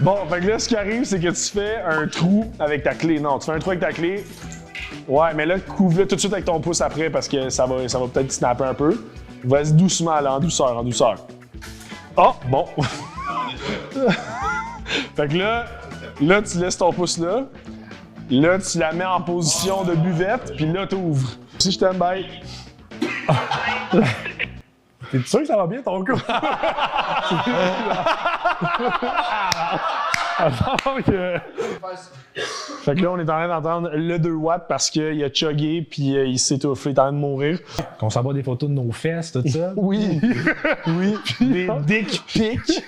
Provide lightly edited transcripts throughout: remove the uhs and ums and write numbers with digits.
Bon, fait que là, ce qui arrive, c'est que tu fais un trou avec ta clé. Non, tu fais un trou avec ta clé. Ouais, mais là, couvre-le tout de suite avec ton pouce après parce que ça va peut-être snapper un peu. Vas-y doucement, là, en douceur, en douceur. Oh, bon. Fait que là, tu laisses ton pouce là. Là, tu la mets en position de buvette, puis là, t'ouvres. Si je t'aime, bye. T'es sûr que ça va bien, ton coup? Fait que là, on est en train d'entendre le 2 watts parce qu'il a chuggé puis il s'est étouffé, il est en train de mourir. Qu'on s'envoie des photos de nos fesses, tout ça. Oui, oui, des dick pics.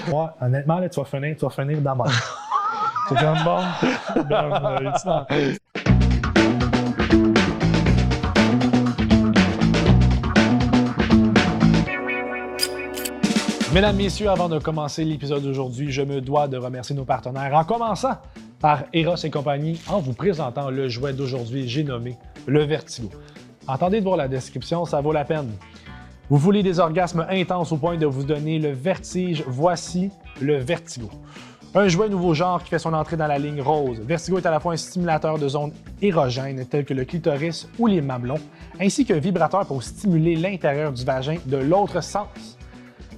Moi, honnêtement, là, tu vas finir dans ma. C'est comme bon. Mesdames, messieurs, avant de commencer l'épisode d'aujourd'hui, je me dois de remercier nos partenaires, en commençant par Eros et compagnie, en vous présentant le jouet d'aujourd'hui, j'ai nommé le Vertigo. Entendez de voir la description, ça vaut la peine. Vous voulez des orgasmes intenses au point de vous donner le vertige, voici le Vertigo. Un jouet nouveau genre qui fait son entrée dans la ligne rose. Vertigo est à la fois un stimulateur de zones érogènes telles que le clitoris ou les mamelons, ainsi qu'un vibrateur pour stimuler l'intérieur du vagin de l'autre sens.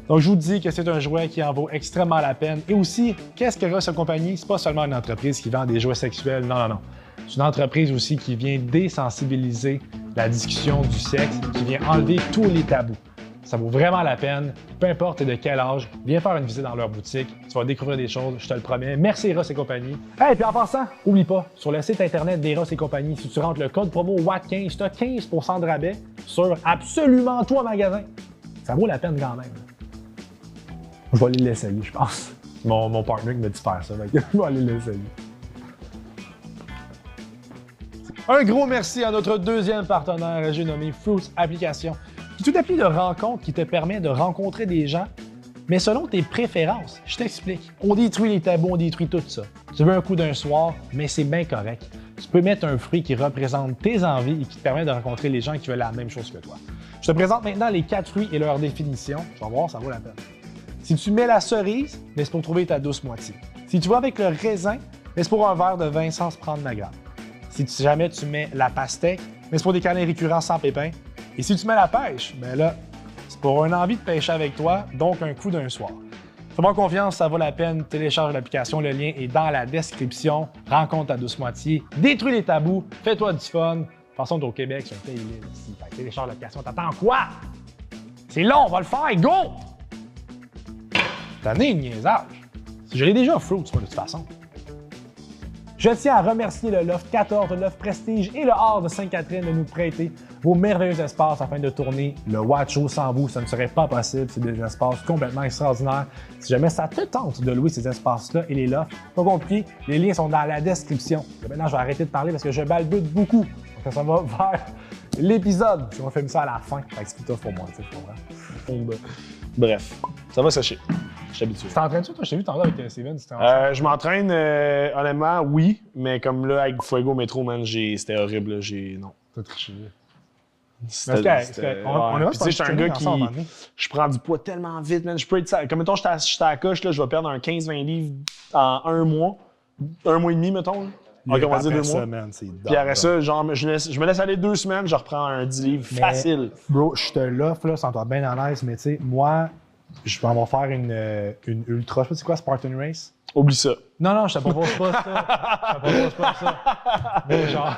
Donc, je vous dis que c'est un jouet qui en vaut extrêmement la peine. Et aussi, qu'est-ce que Eros et compagnie? C'est pas seulement une entreprise qui vend des jouets sexuels, non, non, non. C'est une entreprise aussi qui vient désensibiliser la discussion du sexe, qui vient enlever tous les tabous. Ça vaut vraiment la peine, peu importe de quel âge, viens faire une visite dans leur boutique, tu vas découvrir des choses, je te le promets. Merci Eros et compagnie. Hey, puis en passant, oublie pas, sur le site internet d'Eros et compagnie, si tu rentres le code promo WAT15, tu as 15% de rabais sur absolument tout en magasin. Ça vaut la peine quand même. Je vais aller l'essayer, je pense. Mon partner m'a dit faire ça, donc je vais aller l'essayer. Un gros merci à notre deuxième partenaire, j'ai nommé Fruits Applications, qui est une appli de rencontre qui te permet de rencontrer des gens, mais selon tes préférences. Je t'explique. On détruit les tabous, on détruit tout ça. Tu veux un coup d'un soir, mais c'est bien correct. Tu peux mettre un fruit qui représente tes envies et qui te permet de rencontrer les gens qui veulent la même chose que toi. Je te présente maintenant les 4 fruits et leur définition. Tu vas voir, ça vaut la peine. Si tu mets la cerise, c'est pour trouver ta douce moitié. Si tu vas avec le raisin, c'est pour un verre de vin sans se prendre la grappe. Si jamais tu mets la pastèque, c'est pour des câlins récurrents sans pépins. Et si tu mets la pêche, ben là, c'est pour une envie de pêcher avec toi, donc un coup d'un soir. Fais-moi confiance, ça vaut la peine. Télécharge l'application, le lien est dans la description. Rencontre ta douce moitié, détruis les tabous, fais-toi du fun. De toute façon, t'es au Québec, c'est un pays libre ici. Télécharge l'application, t'attends quoi? C'est long, on va le faire, go! T'as né une niaisage. Je l'ai déjà Fruits, moi, de toute façon. Je tiens à remercier le Loft 14, le Loft Prestige et le Hard de Sainte-Catherine de nous prêter vos merveilleux espaces afin de tourner le Watch Show. Sans vous, ça ne serait pas possible. C'est des espaces complètement extraordinaires. Si jamais ça te tente de louer ces espaces-là et les lofts, pas compliqué, les liens sont dans la description. Et maintenant, je vais arrêter de parler parce que je balbute beaucoup. Donc, ça va vers l'épisode. On fait ça à la fin. C'est tout pour moi, tu comprends? Bref, ça va sécher. Je suis habitué. Tu t'entraînes-tu, toi? Je t'ai vu tantôt avec Steven. Je m'entraîne, honnêtement, oui, mais comme là, avec Fuego Métro, man, c'était horrible. Là, non. T'as triché. On je suis un gars qui. Je prends du poids tellement vite, man. Je peux être. Comme mettons, j'étais à la coche, là, je vais perdre un 15-20 livres en un mois. Un mois et demi, mettons. Là. Ok, on va dire 2 mois. Puis après ça, genre, je me laisse aller 2 semaines, je reprends un 10 livres facile. Bro, je te l'offre, là, sans toi bien à l'aise, mais tu sais, moi, je vais m'en faire une ultra. Je sais pas c'est quoi, Spartan Race? Oublie ça. Non, je te propose pas ça. Je te propose pas ça. Mais genre.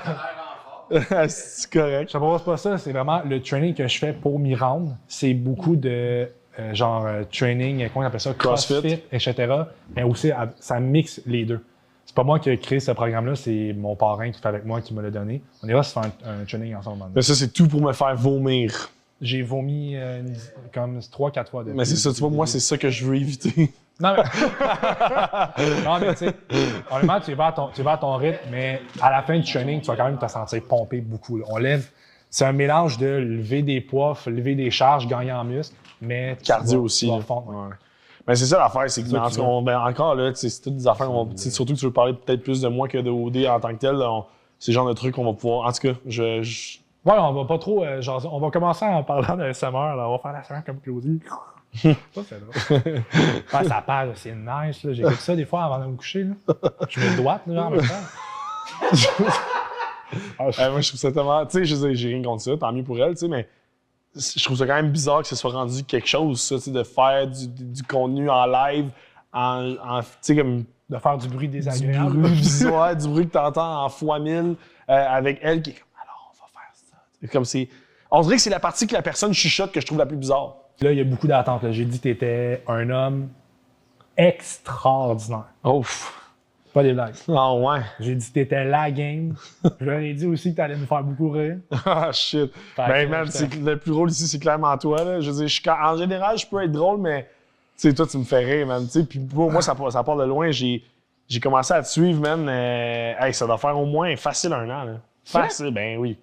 C'est correct. Je te propose pas ça. C'est vraiment le training que je fais pour m'y rendre. C'est beaucoup de training, comment on appelle ça? CrossFit, etc. Mais aussi, ça mixe les deux. C'est pas moi qui ai créé ce programme-là, c'est mon parrain qui fait avec moi qui me l'a donné. On ira se faire un training ensemble. Mais ça, c'est tout pour me faire vomir. J'ai vomi comme 3-4 fois. Mais c'est ça, tu vois, moi, c'est ça que je veux éviter. Non, mais tu sais, honnêtement, tu vas à ton rythme, mais à la fin du training, tu vas quand même te sentir pompé beaucoup. Là. On lève, c'est un mélange de lever des poids, lever des charges, gagner en muscle, mais cardio aussi. Mais c'est ça l'affaire, c'est que encore là, c'est toutes des affaires, surtout que tu veux parler peut-être plus de moi que de OD en tant que tel, c'est le genre de trucs qu'on va pouvoir. En tout cas, Ouais, on va pas trop jaser. On va commencer en parlant de SMR, là. On va faire la SMR comme Claudie. Ça, c'est drôle. Ouais, ça parle, c'est nice. Là. J'écoute ça des fois avant de me coucher. Là. Je me doite, là, en même temps. Moi, je trouve ça tellement. Tu sais, j'ai rien contre ça, tant mieux pour elle, tu sais, mais je trouve ça quand même bizarre que ce soit rendu quelque chose, ça, tu sais, de faire du contenu en live, tu sais, comme. De faire du bruit désagréable. Du bruit visuel, du bruit que t'entends en fois 1000, avec elle qui est comme, alors, on va faire ça. C'est comme c'est. On dirait que c'est la partie que la personne chuchote que je trouve la plus bizarre. Là, il y a beaucoup d'attentes. J'ai dit que tu étais un homme extraordinaire. Ouf. Pas des blagues. Ah ouais. J'ai dit que tu étais la game. Je leur ai dit aussi que tu allais me faire beaucoup rire. Ah shit. Ben man, le plus drôle ici, c'est clairement toi. Là. Je veux dire, en général, je peux être drôle, mais tu sais, toi, tu me fais rire, man. T'sais, puis pour moi, ça part de loin. J'ai commencé à te suivre, man. Hey, ça doit faire au moins facile 1 an. Là. Facile, ben oui.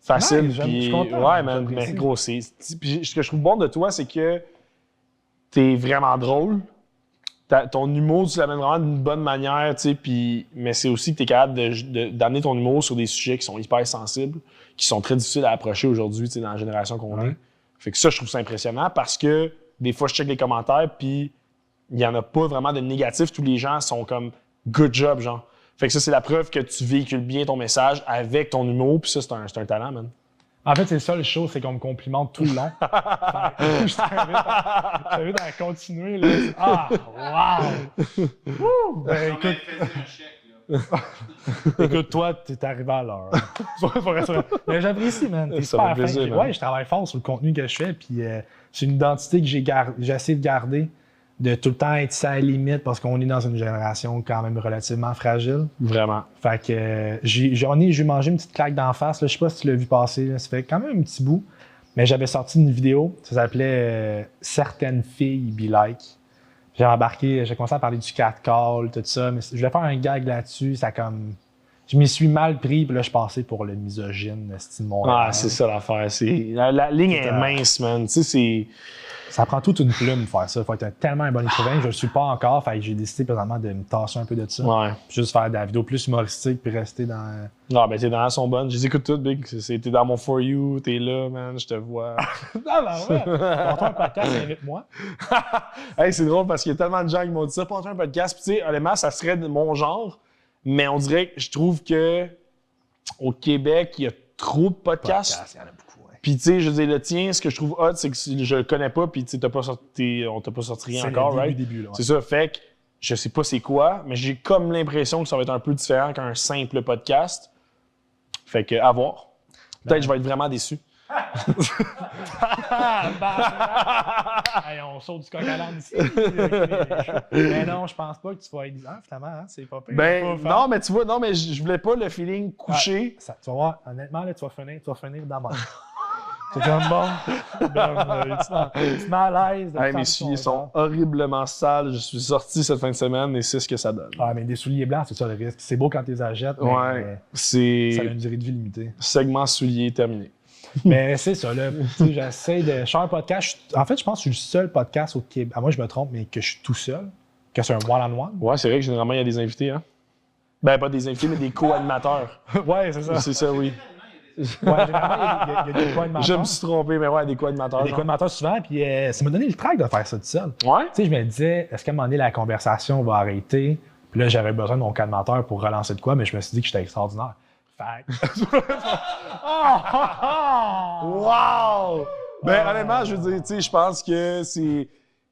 Facile. Nice, puis, je suis content, ouais, man. Mais gros, ce que je trouve bon de toi, c'est que t'es vraiment drôle. Ton humour, tu l'amènes vraiment d'une bonne manière, tu sais, mais c'est aussi que tu es capable d'amener ton humour sur des sujets qui sont hyper sensibles, qui sont très difficiles à approcher aujourd'hui, tu sais, dans la génération qu'on est. Fait que ça, je trouve ça impressionnant parce que des fois, je check les commentaires, puis il n'y en a pas vraiment de négatifs. Tous les gens sont comme « good job », genre. Fait que ça, c'est la preuve que tu véhicules bien ton message avec ton humour, puis ça, c'est un talent, man. En fait, c'est ça le show, c'est qu'on me complimente tout le long. Je t'invite à continuer. Là. Ah, wow! Ben, écoute, toi, t'es arrivé à l'heure. Mais j'apprécie, man. T'es super fin. Ouais, je travaille fort sur le contenu que je fais, puis c'est une identité que j'ai essayé de garder, de tout le temps être à la limite, parce qu'on est dans une génération quand même relativement fragile. Vraiment. Fait que j'ai mangé une petite claque d'en face. Là. Je sais pas si tu l'as vu passer. Là. Ça fait quand même un petit bout. Mais j'avais sorti une vidéo. Ça s'appelait Certaines filles be like. J'ai commencé à parler du catcall, tout ça. Mais je voulais faire un gag là-dessus. Ça comme. Je m'y suis mal pris. Puis là, je passais pour le misogyne, style Montréal. Ah, c'est ça l'affaire. La ligne est mince, man. Tu sais, c'est. Ça prend toute une plume de faire ça. Il faut être tellement un bon écrivain. Je le suis pas encore. Fait que j'ai décidé présentement de me tasser un peu de ça. Ouais. Juste faire de la vidéo plus humoristique puis rester dans. Non, ben tes dents sont bonnes. Je les écoute toutes, Big. T'es dans mon For You, t'es là, man. Je te vois. Non, ben ouais. Porte un podcast, invite-moi. Hey, c'est drôle parce qu'il y a tellement de gens qui m'ont dit ça. Porte un podcast. Puis tu sais, honnêtement, ça serait de mon genre. Mais on dirait que je trouve que au Québec, il y a trop de podcasts. Il y en a beaucoup. Puis, tu sais, je veux dire, le tien, ce que je trouve hot, c'est que je le connais pas, puis tu sais, on t'a pas sorti rien encore, right? Début, là, ouais. C'est ça, fait que je sais pas c'est quoi, mais j'ai comme l'impression que ça va être un peu différent qu'un simple podcast. Fait que, à voir. Peut-être que je vais être vraiment déçu. Hey, on saute du coq à l'âne ici. Mais non, je pense pas que tu vas être finalement, hein, c'est pas pire. Ben, non, mais tu vois, non, mais je voulais pas le feeling couché. Tu vas voir, honnêtement, là, tu vas finir dans ma. C'est comme bon. Tu m'as à l'aise. Hey, mes souliers sont horriblement sales. Je suis sorti cette fin de semaine et c'est ce que ça donne. Ah, mais des souliers blancs, c'est ça le risque. C'est beau quand tu les achètes, mais ouais, c'est. Ça a une durée de vie limitée. Segment soulier terminé. Mais c'est ça, là. J'essaie de. Je suis un podcast. En fait, je pense que je suis le seul podcast au Québec. Moi, je me trompe, mais que je suis tout seul. Que c'est un one-on-one. Ouais, c'est vrai que généralement, il y a des invités, hein. Ben, pas des invités, mais des co-animateurs. Ouais, c'est ça. C'est ça, oui. Ouais, généralement, il y a des co-animateurs. Je me suis trompé, mais ouais, des co-animateurs. Des co-animateurs souvent, puis ça m'a donné le trac de faire ça tout seul. Ouais. Tu sais, je me disais, est-ce qu'à un moment donné, la conversation va arrêter? Puis là, j'avais besoin de mon co-animateur pour relancer de quoi, mais je me suis dit que j'étais extraordinaire. Fait wow! Ben, honnêtement, je veux dire, tu sais, je pense que c'est.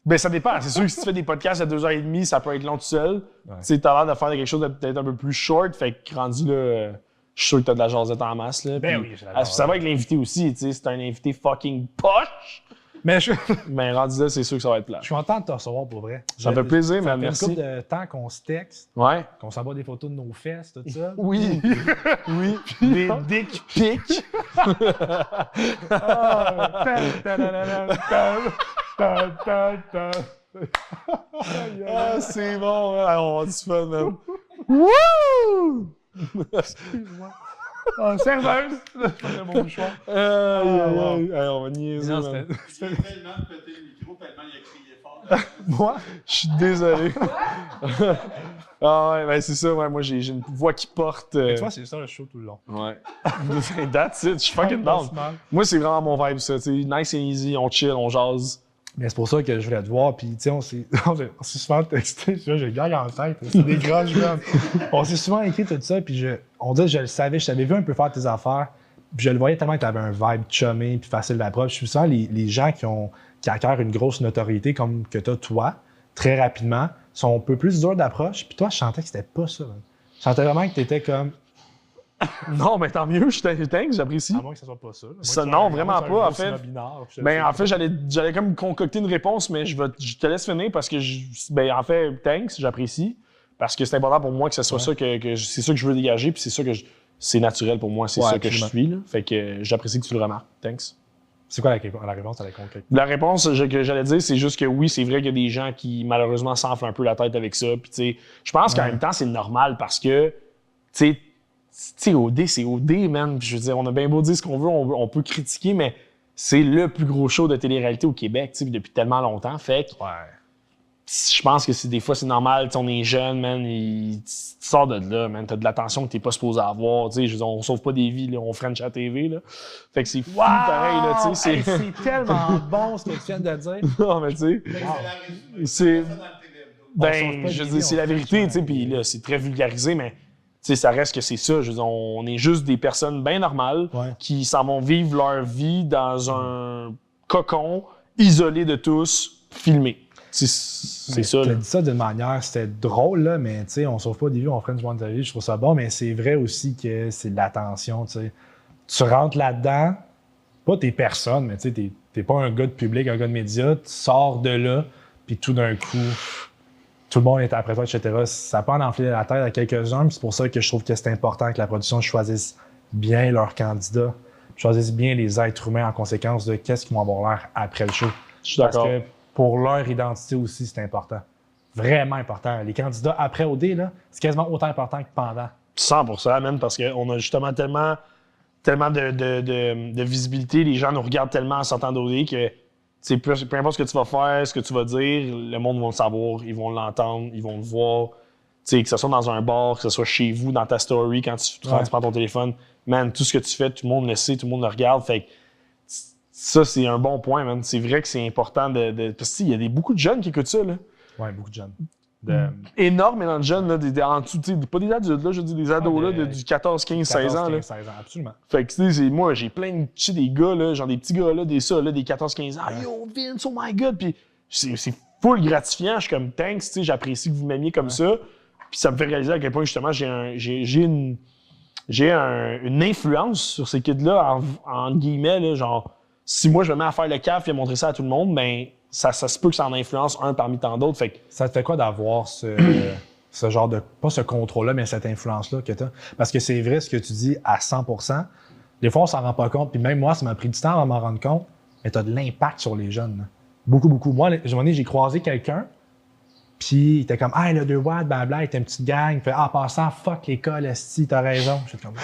Ben, ça dépend. C'est sûr que si tu fais des podcasts à 2h30, ça peut être long tout seul. Ouais. Tu sais, t'as l'air de faire quelque chose de peut-être un peu plus short, fait que rendu là. Je suis sûr que t'as de la jasette en masse, là. Ben puis, oui, j'ai ça va avec l'invité aussi, tu sais. C'est un invité fucking poche. Mais mais rendu là, c'est sûr que ça va être plat. Je suis content de te recevoir pour vrai. Ça me fait plaisir, man. Merci. Ça fait une couple de temps qu'on se texte. Ouais. Qu'on s'envoie des photos de nos fesses, tout ça. Oui. Oui. Des dick pics. Ah, c'est bon, hein? On va du fun, man. Wouh! Excuse-moi. Oh, serveuse! C'est mon mouchoir. On va niaiser. Il vient tellement de péter le micro, tellement il a crié fort. Moi? Je suis désolé. Ah ouais, ben c'est ça, ouais, moi j'ai une voix qui porte. Mais toi, c'est ça le show tout le long. Ouais. That's it, je suis fucking down. Moi, c'est vraiment mon vibe, ça. T'sais, nice and easy, on chill, on jase. Mais c'est pour ça que je voulais te voir. Puis, tu sais, on s'est souvent texté. J'ai le gars en tête. C'est des grosses jeunes. On s'est souvent écrit tout ça. Puis, on dit que je le savais. Je t'avais vu un peu faire tes affaires. Puis, je le voyais tellement que tu avais un vibe chumé puis facile d'approche. Je suis souvent les gens qui acquièrent une grosse notoriété comme que tu as, toi, très rapidement, sont un peu plus durs d'approche. Puis, toi, je sentais que c'était pas ça. Man. Je sentais vraiment que tu étais comme. Non, mais tant mieux, j'apprécie. À moins que ça soit pas ça. Ça non, vraiment pas, en fait. En fait, j'allais comme concocter une réponse, mais je te laisse finir parce que, en fait, thanks, j'apprécie. Parce que c'est important pour moi que ce soit ça que c'est ça que je veux dégager, puis c'est ça que c'est naturel pour moi, c'est ça que je suis. Là. Fait que j'apprécie que tu le remarques. Thanks. C'est quoi la réponse à la concocter? La réponse que j'allais dire, c'est juste que oui, c'est vrai qu'il y a des gens qui, malheureusement, s'enflent un peu la tête avec ça. Puis, tu sais, je pense qu'en même temps, c'est normal parce que, tu sais, OD, c'est OD, man. Je veux dire, on a bien beau dire ce qu'on veut, on peut critiquer, mais c'est le plus gros show de télé-réalité au Québec, tu sais, depuis tellement longtemps. Fait que je pense que des fois, c'est normal. On est jeune, man. Tu sors de là, man. T'as de l'attention que t'es pas supposé avoir. Tu sais, je veux dire, on sauve pas des vies, là, on French à la TV, là. Fait que c'est fou, pareil, là, tu sais. C'est tellement bon ce que tu viens de dire. Non, mais tu sais, c'est... Ben, je veux dire, c'est la vérité, tu sais, puis là, c'est très vulgarisé, mais... Tu sais, ça reste que c'est ça. Je veux dire, on est juste des personnes bien normales qui s'en vont vivre leur vie dans un cocon, isolé de tous, filmé. C'est ça. Tu as dit ça d'une manière, c'était drôle, là, mais tu sais, on sauve pas des vies, on ferait une jointe de vie, je trouve ça bon, mais c'est vrai aussi que c'est de l'attention, tu sais. Tu rentres là-dedans, pas t'es personne, mais tu sais, t'es pas un gars de public, un gars de médias, tu sors de là, puis tout d'un coup... Tout le monde est après toi, etc. Ça peut en enfler la tête à quelques-uns, c'est pour ça que je trouve que c'est important que la production choisisse bien leurs candidats, choisisse bien les êtres humains en conséquence de qu'est-ce qu'ils vont avoir l'air après le show. Je suis d'accord. Parce que pour leur identité aussi, c'est important. Vraiment important. Les candidats après OD, là, c'est quasiment autant important que pendant. 100%, même, parce qu'on a justement tellement de visibilité, les gens nous regardent tellement en sortant d'OD que peu importe ce que tu vas faire, ce que tu vas dire, le monde va le savoir, ils vont l'entendre, ils vont le voir. Que ce soit dans un bar, que ce soit chez vous, dans ta story, quand tu prends ton téléphone, man, tout ce que tu fais, tout le monde le sait, tout le monde le regarde. Fait que ça, c'est un bon point, man. C'est vrai que c'est important parce qu'il y a beaucoup de jeunes qui écoutent ça, là. Ouais, beaucoup de jeunes. Énormément de jeunes, là, en dessous, pas des adultes, là, je dis des ados, là, du 14, 15, 16 ans. 15, 16 ans, absolument. Fait que, tu sais, moi, j'ai plein de des gars, là, genre des petits gars, là, des 14, 15 ans. Yo, Vince, oh my god! Puis c'est full gratifiant. Je suis comme, thanks, tu sais, j'apprécie que vous m'aimiez comme ça. Puis ça me fait réaliser à quel point, justement, j'ai une influence sur ces kids-là, en guillemets, là, genre, si moi, je me mets à faire le caf et à montrer ça à tout le monde, ben, ça se peut que ça en influence un parmi tant d'autres. Fait que... Ça te fait quoi d'avoir ce genre de... Pas ce contrôle-là, mais cette influence-là que tu as? Parce que c'est vrai ce que tu dis à 100%. Des fois, on s'en rend pas compte. Puis même moi, ça m'a pris du temps à m'en rendre compte. Mais tu as de l'impact sur les jeunes. Là. Beaucoup, beaucoup. Moi, j'ai croisé quelqu'un, puis il était comme « Hey, le 2 watts, blabla, il était une petite gang. » Il fait « Ah, en passant, fuck l'école, esti, t'as raison. » J'étais comme «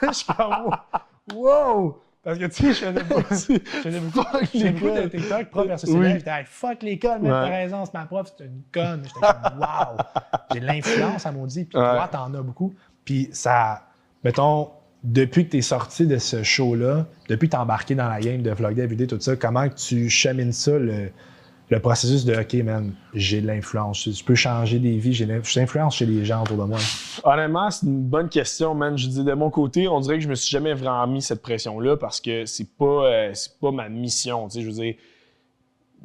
Je suis comme « Wow! » Parce que, tu sais, je faisais beaucoup de TikTok, prof versus élève. J'étais, hey, fuck l'école, mais t'as raison, c'est ma prof, c'est une conne. J'étais comme, wow! J'ai de l'influence à maudit, puis toi, t'en as beaucoup. Puis ça, mettons, depuis que t'es sorti de ce show-là, depuis que t'es embarqué dans la game de Vlog Day, vidéo, tout ça, comment tu chemines ça, le processus de OK, man, j'ai de l'influence. Je peux changer des vies, j'ai de l'influence chez les gens autour de moi. Honnêtement, c'est une bonne question, man. Je dis de mon côté, on dirait que je me suis jamais vraiment mis cette pression-là parce que c'est pas ma mission. Tu sais, je veux dire,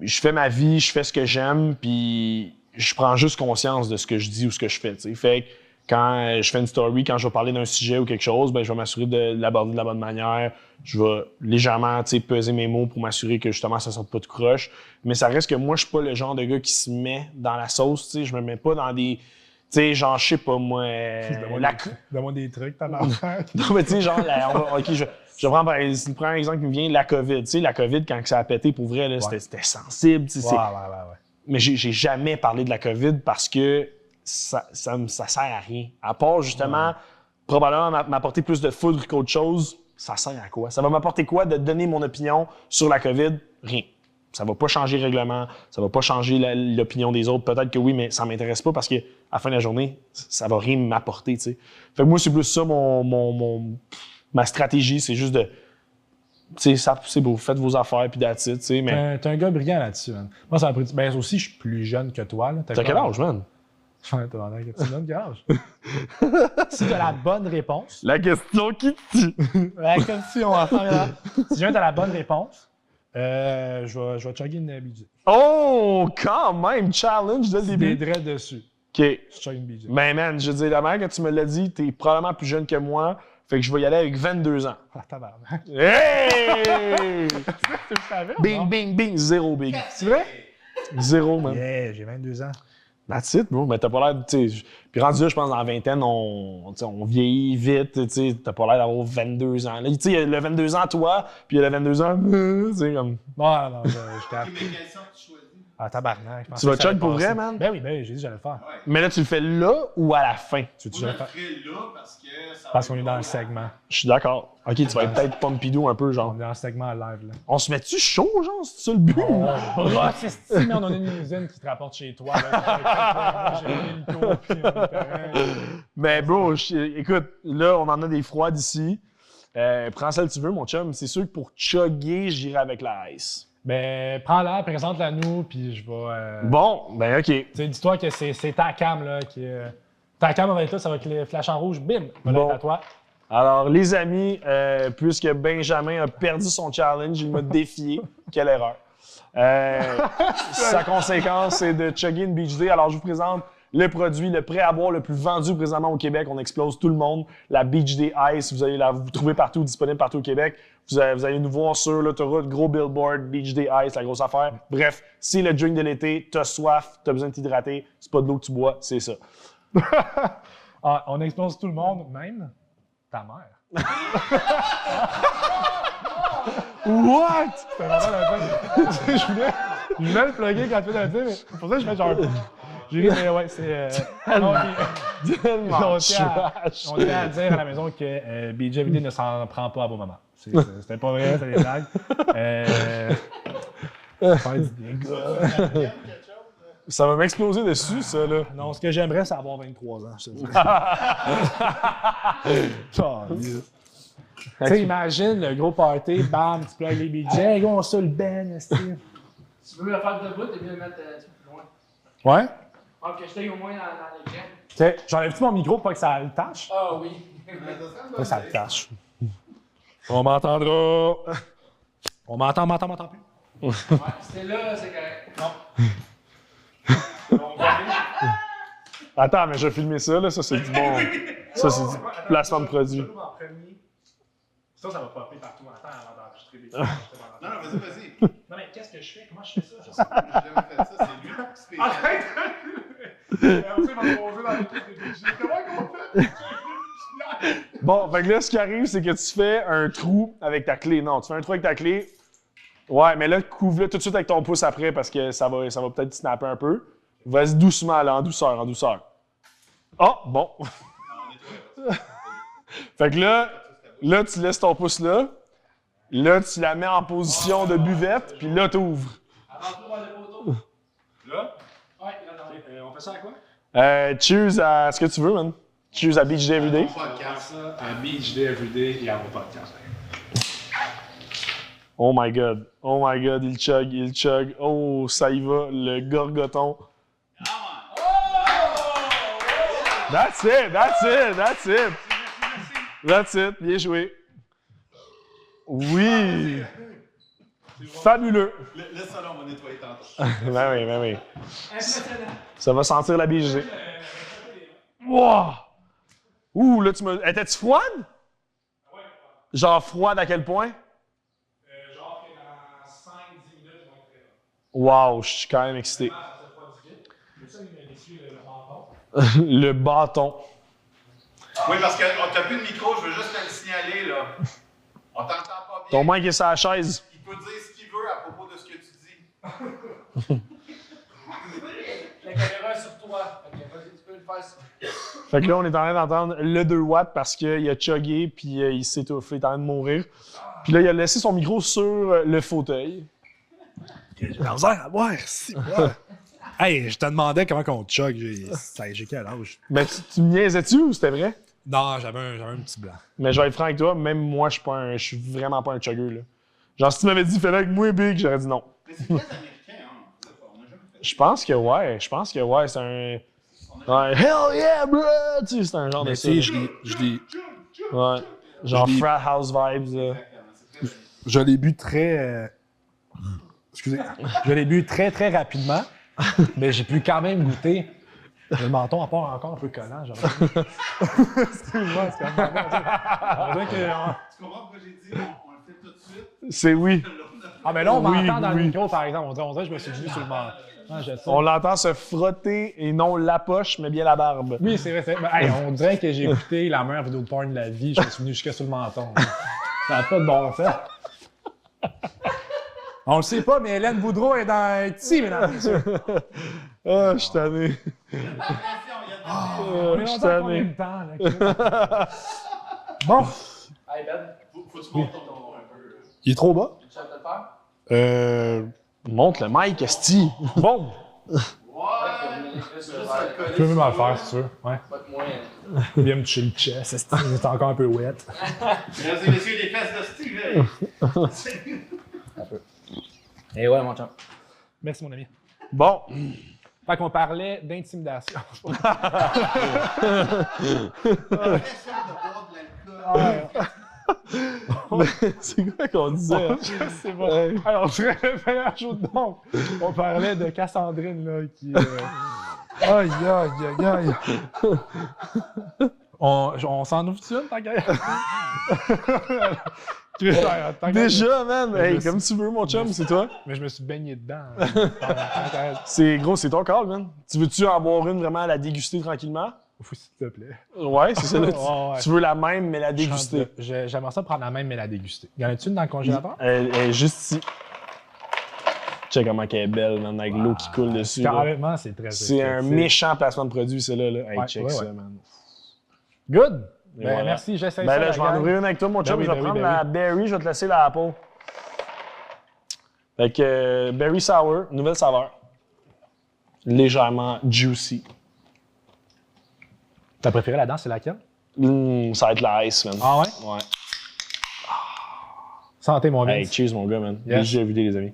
je fais ma vie, je fais ce que j'aime, puis je prends juste conscience de ce que je dis ou ce que je fais. Tu sais. Fait que quand je fais une story, quand je vais parler d'un sujet ou quelque chose, ben je vais m'assurer de l'aborder de la bonne manière. Je vais légèrement peser mes mots pour m'assurer que justement ça sorte pas de croche. Mais ça reste que moi, je suis pas le genre de gars qui se met dans la sauce. T'sais. Je me mets pas dans des. Tu sais, genre, je sais pas, moi. Donne-moi des trucs, t'as marre. Non, mais tu sais, genre, OK, je prends le premier exemple qui me vient, la COVID. Tu sais, la COVID, quand ça a pété, pour vrai, là, c'était sensible. Ouais. Mais j'ai jamais parlé de la COVID parce que ça sert à rien. À part, justement, probablement m'apporter plus de foudre qu'autre chose. Ça sert à quoi? Ça va m'apporter quoi de donner mon opinion sur la COVID? Rien. Ça va pas changer le règlement, ça va pas changer l'opinion des autres. Peut-être que oui, mais ça m'intéresse pas parce qu'à la fin de la journée, ça va rien m'apporter, tu sais. Fait que moi, c'est plus ça ma stratégie, c'est juste Tu sais, c'est beau, faites vos affaires, puis that's it, tu sais, mais... T'es un gars brillant là-dessus, man. Moi, ça m'a pris... Ben, aussi, je suis plus jeune que toi, là. T'as quel âge, man? T'as l'air que tu donnes quel âge? Si t'as la bonne réponse... La question qui tue! La question, là. Si jamais t'as la bonne réponse, je vais chugger une BJ. Oh, quand même! Challenge dès le début. Des dreads dessus. OK. Je chug une BJ. Ben, man, je veux dire, la manière que tu me l'as dit, t'es probablement plus jeune que moi, fait que je vais y aller avec 22 ans. Ah, tabarnak. Hey! Tu le savais, Bing, non? bing, bing, zéro big. C'est vrai? Zéro, man. Yeah, j'ai 22 ans. That's it, bro. Mais t'as pas l'air, tu sais. Puis rendu là, je pense, dans la vingtaine, on vieillit vite, tu sais. T'as pas l'air d'avoir 22 ans. Tu sais, il y a le 22 ans, toi, puis il y a le 22 ans, tu sais, comme. Non, je capte. Mais quelle sorte tu choisis? Ah, tabarnak. Tu vas chug pour vrai, man? Ben oui, j'ai dit que j'allais le faire. Ouais. Mais là, tu le fais là ou à la fin? Tu veux que Moi, je je le le fasse? ferai là parce que ça Parce va qu'on est être dans le drôle. segment. Je suis d'accord. Ok, tu vas être peut-être pompidou un peu, genre. On est dans le segment live, là. On se met-tu chaud, genre? C'est ça le but? Ah, c'est stylé, mais on a une usine qui te rapporte chez toi. Là. J'ai mis le tour, puis on est correct. Ben, bro, écoute, là, on en a des froides ici. Prends celle que tu veux, mon chum. C'est sûr que pour chugger, j'irai avec la ice. Ben, prends-la, présente-la nous, puis je vais. Bon, ben, OK. Tu sais, dis-toi que c'est ta cam, là, qui est. Ta cam va être là, ça va être les flashs en rouge, bim, va Bon. être à toi. Alors, les amis, puisque Benjamin a perdu son challenge, il m'a défié. Quelle erreur. Sa conséquence, c'est de chugger une Beach Day. Alors, je vous présente le produit, le prêt à boire le plus vendu présentement au Québec. On explose tout le monde. La Beach Day Ice, vous allez vous trouver partout, disponible partout au Québec. Vous allez nous voir sur l'autoroute, gros billboard, Beach Day Ice, la grosse affaire. Bref, c'est le drink de l'été, t'as soif, t'as besoin de t'hydrater, c'est pas de l'eau que tu bois, c'est ça. Ah, on explose tout le monde, même ta mère. What? C'est vraiment la fin. Je voulais le plugger quand tu fais le dire, mais pour ça, je fais genre. J'ai ri, mais ouais, c'est. Tellement On tient trash. à dire à la maison que BJ Vidé ne s'en prend pas à vos moments. C'était pas vrai, c'était des blagues. Faire du bien. Ça va m'exploser dessus, ça, là. Non, ce que j'aimerais, c'est avoir 23 ans, je te dis. Tu sais, imagine le gros party, bam, tu plugues les BJ, hey, gars, on se le ben, style. Tu veux le faire debout, t'es mieux de le mettre plus loin. Ouais? Ah, que je t'aille au moins dans l'écran. Ok, j'enlève-tu mon micro pour pas que ça le tâche? Ah oui. Pas que ça le tâche. On m'entendra. On m'entend plus. Ouais, c'était là, c'est correct. Non. Attends, mais je vais filmer ça, là. Ça, c'est du bon. Ça, c'est du placement de produit. Ça va popper partout en temps avant d'enregistrer des Non, non, vas-y. Non, mais qu'est-ce que je fais? Comment je fais ça? Je sais pas. J'ai jamais fait ça, c'est lui qui se fait. Arrête! Il va me poser dans l'équipe des BJ. Comment qu'on fait? Bon, fait que là, ce qui arrive, c'est que tu fais un trou avec ta clé. Non, tu fais un trou avec ta clé. Ouais, mais là, couvre-le tout de suite avec ton pouce après parce que ça va peut-être snapper un peu. Vas-y doucement, là, en douceur, en douceur. Oh, bon. Fait que là, tu laisses ton pouce là. Là, tu la mets en position de buvette, puis là, tu ouvres. Avant de voir les photos. Là? Ouais, là, non. On fait ça à quoi? Cheers à ce que tu veux, man. Cheers à Beach Day Everyday. On va faire ça à Beach Day Everyday et à mon podcast. Oh my God, il chug. Oh, ça y va, le gorgoton. That's it, bien joué. Oui. Fabuleux. Laisse ça là, on va nettoyer tantôt. Ben oui. Impressionnant. Ça va sentir la BG. Wow. Ouh, là, étais-tu froide? Genre froide à quel point? Genre que dans 5-10 minutes, je vais être prêt. Wow, je suis quand même excité. Ça se refroidit vite. Mais ça, il m'a déçu le menton. Le bâton. Oui, parce qu'on t'a plus de micro, je veux juste te le signaler, là. On t'entend pas bien. Ton mic est sur la chaise. Il peut dire ce qu'il veut à propos de ce que tu dis. La caméra est sur toi. Ok, vas-y, tu peux le faire ça. Fait que là, on est en train d'entendre le 2 watts parce qu'il a chuggé puis il s'est étouffé, il est en train de mourir. Puis là, il a laissé son micro sur le fauteuil. J'ai la misère à boire, si. Hey, je te demandais comment on chug. J'ai quel âge? Mais tu me niaisais-tu ou c'était vrai? Non, j'avais un petit blanc. Mais je vais être franc avec toi, même moi, je suis vraiment pas un chugger, là. Genre, si tu m'avais dit, fais-le avec moi, Big, j'aurais dit non. Mais c'est très américain, hein. On n'a jamais fait. Je pense que ouais, c'est un. Ouais, hell yeah, bro! Tu sais, c'est un genre de ça. Tu sais, je l'ai. Ouais. Genre frat house vibes, là. Je l'ai bu très. Excusez. Je l'ai bu très, très rapidement, mais j'ai pu quand même goûter. Le menton à part encore un peu collant, genre. Excuse-moi, c'est quand même. On dirait que. Tu comprends pourquoi j'ai dit on le fait tout de suite? C'est oui. Ah, mais là, on Oui, m'entend dans oui. le micro, par exemple. On dirait que je me suis dit sur le menton. Ah, je sais. On l'entend se frotter, et non la poche, mais bien la barbe. Oui, c'est vrai. C'est vrai. Ben, hey, on dirait que j'ai écouté la meilleure vidéo de porn de la vie. Je me suis venu jusqu'à sur le menton. Ça n'a pas de bon sens. On le sait pas, mais Hélène Boudreau est dans ici, mesdames et messieurs. Ah, je suis tanné. On est Je suis rendu à combien tanné. de temps, là? Bon. Hey Ben, Faut que tu montes ton ton un peu. Il est trop bas? tu vas te le faire? Monte le mic, esti. Bon. Ouais! Juste Tu peux même le faire, si tu veux. Ouais. Pas de moins. Viens me toucher le chest. C'est encore un peu wet. Mesdames et messieurs, des fesses de style, Eh ouais, mon chum. Merci, mon ami. Bon. Fait qu'on parlait d'intimidation. C'est quoi qu'on disait? C'est bon. Alors, je rajoute donc. On parlait de Cassandrine, là, qui. Aïe, aïe, aïe, aïe. On s'en ouvre-tu une, tant qu'à. Déjà, man. Hey, Je comme tu veux, mon chum, c'est toi. Mais je me suis baigné dedans. C'est gros, c'est ton call, man. Tu veux-tu en boire une vraiment à la déguster tranquillement? Faut, s'il te plaît. Ouais, c'est ça. Là. Ouais. Tu veux la même, mais la déguster. J'aimerais ça prendre la même, mais la déguster. Y en a-tu une dans le congélateur? Elle est juste ici. Check comment elle est belle, man, avec l'eau qui coule dessus. là. Carrément, c'est très C'est un esthétique. méchant placement de produit, c'est là. Hey, Ouais, check ouais, ça, ouais. man. Good! Et Ben, voilà. merci, j'essaie Ben ça. là, la je vais en gang. ouvrir une avec toi, mon chum. oui, Je vais ben prendre oui, la berry, je vais te laisser la apple. Fait que berry sour, nouvelle saveur. Légèrement juicy. Ta préférée là-dedans, c'est laquelle? Ça va être la ice, man. Ah ouais? Ouais. Santé, mon Hey, Vince. cheers, mon gars, man. Yes. J'ai vu les amis.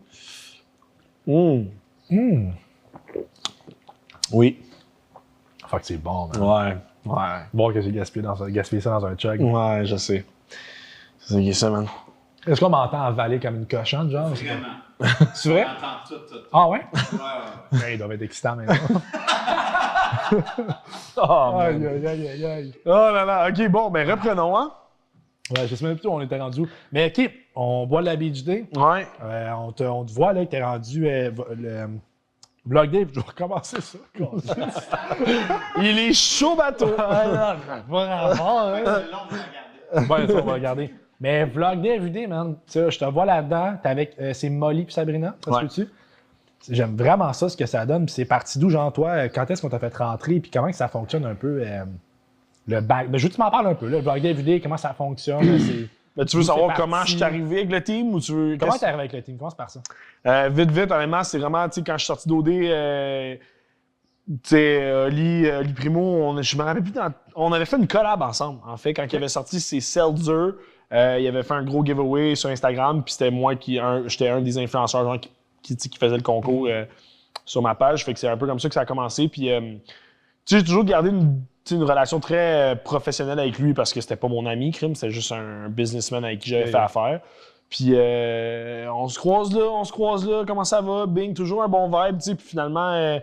Oui. Fuck, c'est bon, man. Ouais. Bon que j'ai gaspillé ça dans un chug. Ouais, je sais. C'est ça qui est ça, man. Est-ce qu'on m'entend avaler comme une cochonne, genre? Vraiment. C'est vrai? On entend tout. Ah ouais? Ouais. Ben, il doit être excitant maintenant. Oh, Aïe, man. aïe, aïe. Oh là là. OK, bon, ben reprenons, hein? Ouais, je sais même plus où on était rendu. Mais OK, on boit de la Beach Day. Ouais. On te voit là que t'es rendu le Vlog Day, puis je vais recommencer ça. Il est chaud bateau. Pas rapport, hein? C'est long de regarder. Ouais, ça, on va regarder. Mais Vlog Day everyday, man. Tu sais, je te vois là-dedans. T'es avec. C'est Molly puis Sabrina, ça se Ouais. peut-tu? J'aime vraiment ça, ce que ça donne. Puis c'est parti d'où, genre, toi? Quand est-ce qu'on t'a fait rentrer? Puis comment que ça fonctionne un peu? Le back. Ben, je veux que tu m'en parles un peu, là. Le Vlog Day everyday, comment ça fonctionne? Ben, tu veux D'où savoir c'est comment parti? je suis arrivé avec le team ou tu veux. Comment qu'est-ce- t'es arrivé avec le team? Commence par ça. Vite, honnêtement, c'est vraiment, tu sais, quand je suis sorti d'OD, tu sais, Oli Primo, je me rappelle plus, on avait fait une collab ensemble, en fait, quand il avait sorti ses Seltzer. Il avait fait un gros giveaway sur Instagram, puis c'était moi j'étais un des influenceurs genre, qui faisait le concours sur ma page. Fait que c'est un peu comme ça que ça a commencé. Puis, tu sais, j'ai toujours gardé une relation très professionnelle avec lui parce que c'était pas mon ami, Crime, c'était juste un businessman avec qui j'avais fait affaire. Puis on se croise là, comment ça va? Bing, toujours un bon vibe, tu sais. Puis finalement,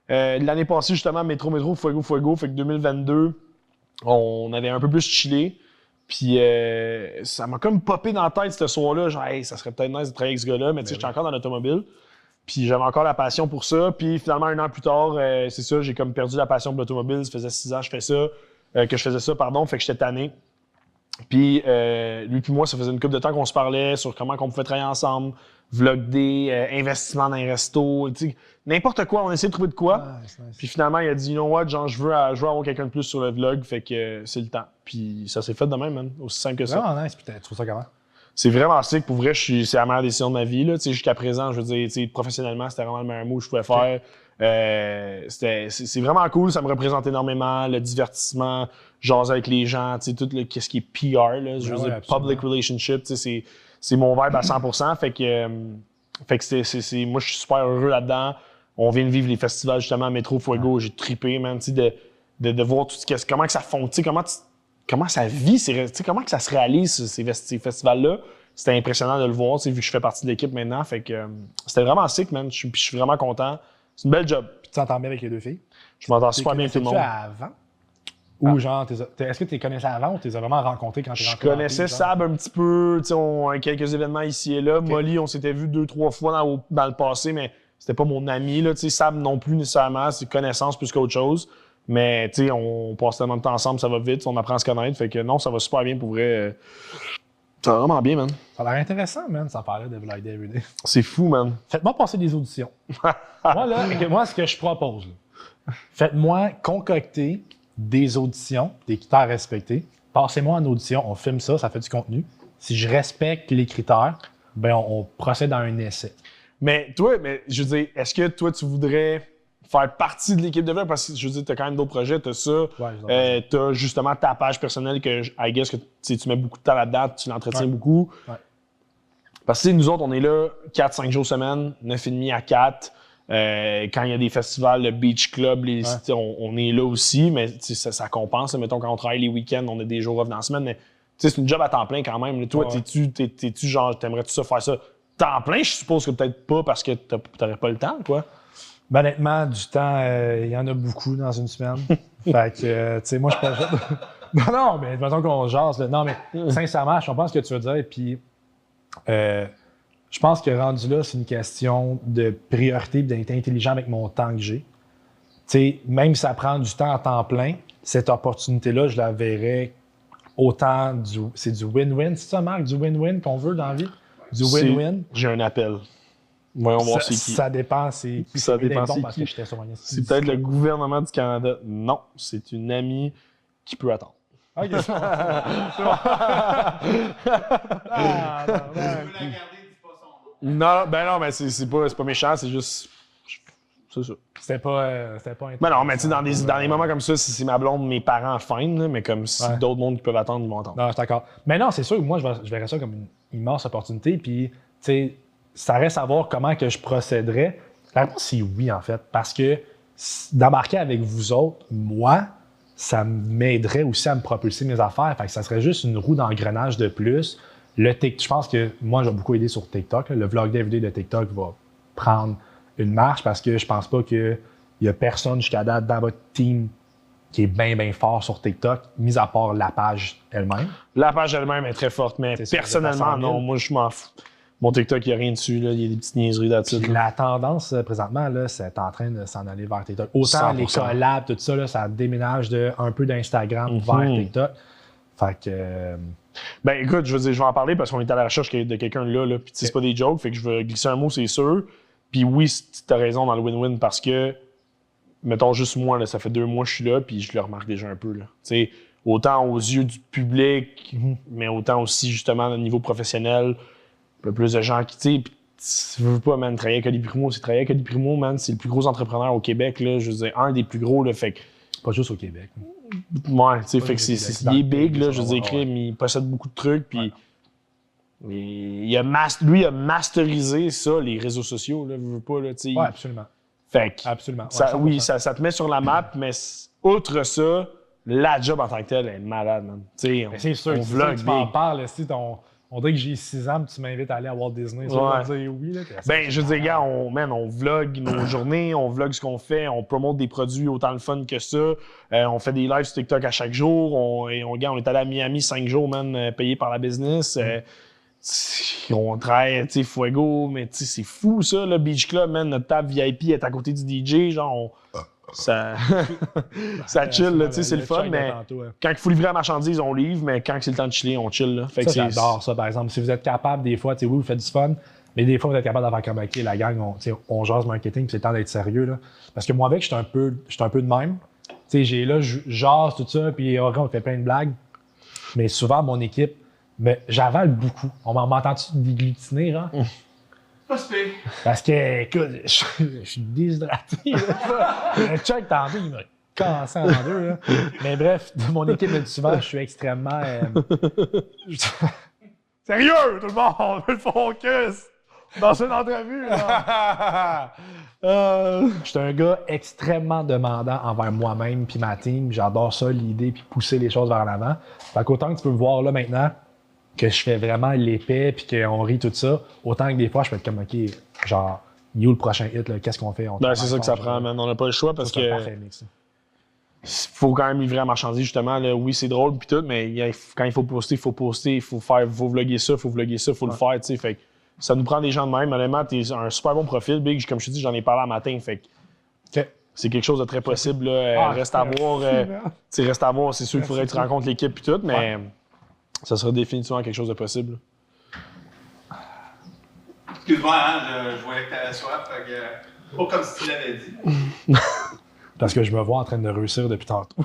l'année passée, justement, Métro, Fuego, fait que 2022, on avait un peu plus chillé. Puis ça m'a comme popé dans la tête ce soir-là, genre, hey, ça serait peut-être nice de travailler avec ce gars-là, mais tu sais, j'étais encore dans l'automobile. Puis j'avais encore la passion pour ça. Puis finalement, 1 an plus tard, c'est ça, j'ai comme perdu la passion pour l'automobile. Ça faisait 6 ans que je faisais ça, fait que j'étais tanné. Puis lui puis moi, ça faisait une couple de temps qu'on se parlait sur comment on pouvait travailler ensemble, vlog day, investissement dans un resto, tu sais, n'importe quoi, on essayait de trouver de quoi. Nice. Puis finalement, il a dit, you know what, genre, je veux avoir quelqu'un de plus sur le vlog, fait que c'est le temps. Puis ça s'est fait de même, man, aussi simple que ça. Vraiment nice. Puis tu trouves ça comment? C'est vraiment sick, pour vrai, c'est la meilleure décision de ma vie, là, tu sais, jusqu'à présent, je veux dire, tu sais, professionnellement, c'était vraiment le meilleur move que je pouvais faire. C'est vraiment cool, ça me représente énormément, le divertissement, jaser avec les gens, tu sais, tout ce qui est PR, là, je veux dire, absolument. public relationship, tu sais, c'est mon vibe à 100%. Fait que moi, je suis super heureux là-dedans. On vient de vivre les festivals, justement, à Métro Fuego. J'ai trippé, man, de voir tout comment que ça fonctionne, comment ça vit, comment que ça se réalise, ces festivals-là. C'était impressionnant de le voir, vu que je fais partie de l'équipe maintenant. Fait que c'était vraiment sick, man. Je suis vraiment content. C'est une belle job. Puis tu t'entends bien avec les deux filles? Je m'entends super bien avec tout le monde. Avant? Ou genre, est-ce que tu les connaissais avant ou tu les as vraiment rencontrés quand tu es rentré? Je connaissais Sab un petit peu, on a quelques événements ici et là. Okay. Molly, on s'était vu 2-3 fois dans le passé, mais c'était pas mon ami. Là, Sab non plus nécessairement, c'est connaissance plus qu'autre chose. Mais on passe tellement de temps ensemble, ça va vite, on apprend à se connaître. Fait que non, ça va super bien pour vrai. Ça va vraiment bien, man. Ça a l'air intéressant, man, ça parlait de Vlog Day Everyday. C'est fou, man. Faites-moi passer des auditions. moi, ce que je propose, là, faites-moi concocter des auditions, des critères respectés. Passez-moi en audition, on filme ça, ça fait du contenu. Si je respecte les critères, ben on procède à un essai. Mais toi, je veux dire, est-ce que toi, tu voudrais faire partie de l'équipe de Vlog? Parce que je veux dire, tu as quand même d'autres projets, tu as ça. Ouais, tu as justement ta page personnelle que, I guess, que tu mets beaucoup de temps là-dedans, tu l'entretiens beaucoup. Ouais. Parce que nous autres, on est là 4-5 jours semaine, 9,5 à 4. Quand il y a des festivals, le Beach Club, on est là aussi, mais ça compense. Mettons, quand on travaille les week-ends, on a des jours off dans la semaine, mais c'est une job à temps plein quand même. Là. Toi, t'es-tu genre, t'aimerais-tu ça faire ça temps plein? Je suppose que peut-être pas parce que t'aurais pas le temps, quoi. Ben, honnêtement, du temps, il y en a beaucoup dans une semaine. Fait que, tu sais, moi, je pense pas. Non, mais mettons qu'on jase. Là. Non, mais sincèrement, je comprends ce que tu veux dire. Puis, je pense que rendu là, c'est une question de priorité et d'être intelligent avec mon temps que j'ai. Tu sais, même si ça prend du temps à temps plein, cette opportunité-là, je la verrais autant c'est du win-win. C'est ça, Marc, du win-win qu'on veut dans la vie? Du win-win. J'ai un appel. Voyons voir c'est qui. Ça dépend, c'est qui. Ça dépend, c'est qui. C'est peut-être le gouvernement du Canada. Non, c'est une amie qui peut attendre. OK. C'est bon. Non, mais c'est pas méchant, c'est juste. C'est ça. C'était pas mais non, mais tu sais, dans des moments comme ça, si c'est ma blonde, mes parents fine, là, mais comme si d'autres mondes qui peuvent attendre, ils vont attendre. Non, je suis d'accord. Mais non, c'est sûr que moi, je verrais ça comme une immense opportunité. Puis, tu sais, ça reste à voir comment que je procéderais. La réponse, c'est oui, en fait. Parce que d'embarquer avec vous autres, moi, ça m'aiderait aussi à me propulser mes affaires. Fait que ça serait juste une roue d'engrenage de plus. Je pense que moi, j'ai beaucoup aidé sur TikTok. Là. Le Vlog Day Everyday de TikTok va prendre une marche parce que je pense pas qu'il y a personne jusqu'à date dans votre team qui est bien, bien fort sur TikTok, mis à part la page elle-même. La page elle-même est très forte, mais personnellement, non, moi, je m'en fous. Mon TikTok, il n'y a rien dessus, là. Il y a des petites niaiseries là-dessus. La tendance, présentement, là, c'est en train de s'en aller vers TikTok. Autant 100%. Les collabs, tout ça, là, ça déménage un peu d'Instagram vers TikTok. Fait que... Ben écoute, je veux dire, je vais en parler parce qu'on est à la recherche de quelqu'un là, puis c'est pas des jokes, fait que je vais glisser un mot, c'est sûr. Puis oui, tu as raison dans le win-win parce que, mettons juste moi, là, ça fait 2 mois que je suis là, puis je le remarque déjà un peu. Là. T'sais, autant aux yeux du public, mais autant aussi justement au niveau professionnel, un peu plus de gens qui, tu sais, tu veux pas, man, travailler avec Ali Primo, c'est travailler avec Ali Primo, man, c'est le plus gros entrepreneur au Québec, là, je veux dire, un des plus gros, là, fait que... Pas juste au Québec. Ouais, tu sais, fait que il est big, là, je veux dire, mais il possède beaucoup de trucs, puis lui, il a masterisé ça, les réseaux sociaux, là, veux pas, là, tu sais. Ouais, absolument. Fait que, absolument. Ouais, ça te met sur la map, mais outre ça, la job en tant que telle est malade, man. Tu sais, c'est sûr, tu m'en parles, si on dirait que j'ai 6 ans, tu m'invites à aller à Walt Disney. Ouais. Dire oui, là, ben, je veux dire, gars, on vlog nos journées, on vlog ce qu'on fait, on promote des produits autant le fun que ça. On fait des lives sur TikTok à chaque jour. On est allé à Miami 5 jours, man, payé par la business. On travaille, tu sais, Fuego, mais tu sais, c'est fou, ça, le Beach Club, man. Notre table VIP est à côté du DJ, genre, ça chill, tu sais, c'est le fun, mais quand il faut livrer la marchandise, on livre, mais quand c'est le temps de chiller, on chill, là. Fait que j'adore ça, par exemple. Si vous êtes capable, des fois, tu sais, oui, vous faites du fun, mais des fois, vous êtes capable d'avoir comme, OK, la gang, on jase marketing, puis c'est le temps d'être sérieux, là. Parce que moi, avec, je suis un peu de même. Tu sais, je jase tout ça, puis on fait plein de blagues. Mais souvent, mon équipe, j'avale beaucoup. On m'entend-tu déglutiner, hein? Pas super. Parce que, écoute, je suis déshydraté. Le Chuck, tantôt, il m'a cassé en deux. Là. Mais bref, mon équipe me dit souvent, je suis extrêmement... Sérieux, tout le monde, le focus! Dans une entrevue, là! Je suis un gars extrêmement demandant envers moi-même puis ma team. J'adore ça, l'idée, puis pousser les choses vers l'avant. Fait qu'autant que tu peux me voir là maintenant, que je fais vraiment l'épais puis qu'on rit tout ça, autant que des fois, je peux être comme, OK, genre, il est où le prochain hit, là? Qu'est-ce qu'on fait? Ben, c'est ça que ça prend, man. On n'a pas le choix parce que... Parfait, mix, faut quand même livrer à marchandiser, justement. Là. Oui, c'est drôle pis tout, mais quand il faut poster, il faut vlogger ça, faut le faire, tu sais. Fait que ça nous prend des gens de même. Honnêtement, t'es un super bon profil, Big. Comme je te dis, j'en ai parlé un matin. Fait que c'est quelque chose de très possible. Là. Reste à voir. Reste à voir. C'est sûr qu'il faudrait que tu rencontres l'équipe pis tout, mais ça sera définitivement quelque chose de possible. Excuse-moi, hein, je voyais que t'avais soif, fait que... Pas comme si tu l'avais dit. Parce que je me vois en train de réussir depuis tantôt.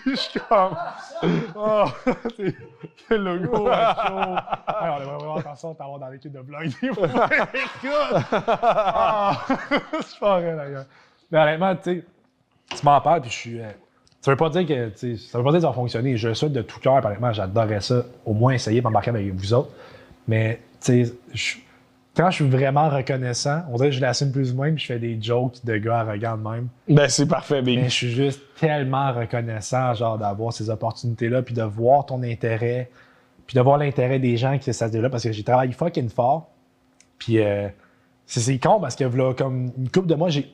Je suis comme... Oh, c'est le logo à chaud. Hey, on devrait vraiment attention de t'avoir dans l'équipe de vlog. Écoute! C'est pas vrai, d'ailleurs. Mais honnêtement, tu sais, tu m'en parles, puis je suis... ça veut pas dire que, tu sais, ça veut pas dire que ça va fonctionner. Je le souhaite de tout cœur, honnêtement, j'adorerais ça, au moins essayer de m'embarquer avec vous autres. Mais, tu sais, quand je suis vraiment reconnaissant, on dirait que je l'assume plus ou moins, puis je fais des jokes de gars arrogants de même. Ben, c'est parfait, Big. Mais je suis juste tellement reconnaissant, genre, d'avoir ces opportunités-là, puis de voir ton intérêt, puis de voir l'intérêt des gens qui ça se développe, parce que j'ai travaillé fucking fort. Puis c'est con, parce que là, comme une couple de mois, tu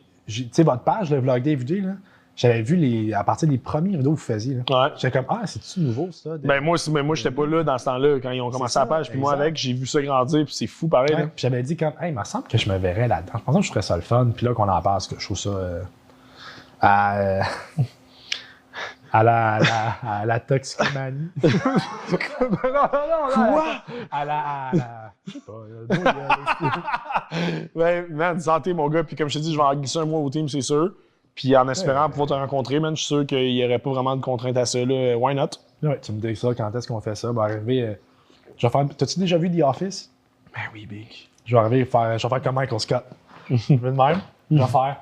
sais, votre page, le Vlog Day VD, là, j'avais vu à partir des premières vidéos que vous faisiez. Là. Ouais. J'étais comme, c'est-tu nouveau, ça? Ben, moi, j'étais pas là dans ce temps-là, quand ils ont commencé la page, puis moi, avec, j'ai vu ça grandir, puis c'est fou, pareil. Ouais, là. puis j'avais dit, comme, il me semble que je me verrais là-dedans. Je pensais que je ferais ça le fun, puis là, qu'on en parle, parce que je trouve ça. À la toxicomanie. Quoi? À la. Je sais pas. Ouais, man, santé, mon gars. Puis comme je te dis, je vais en glisser un mois au team, c'est sûr. Puis en espérant pouvoir te rencontrer, man, je suis sûr qu'il n'y aurait pas vraiment de contraintes à ça. Là. Why not? Ouais, tu me dis ça, quand est-ce qu'on fait ça? Ben, arriver. Je vais faire. T'as-tu déjà vu The Office? Ben oui, Big. Je vais arriver faire comme Michael Scott. Je vais de même. Je vais faire.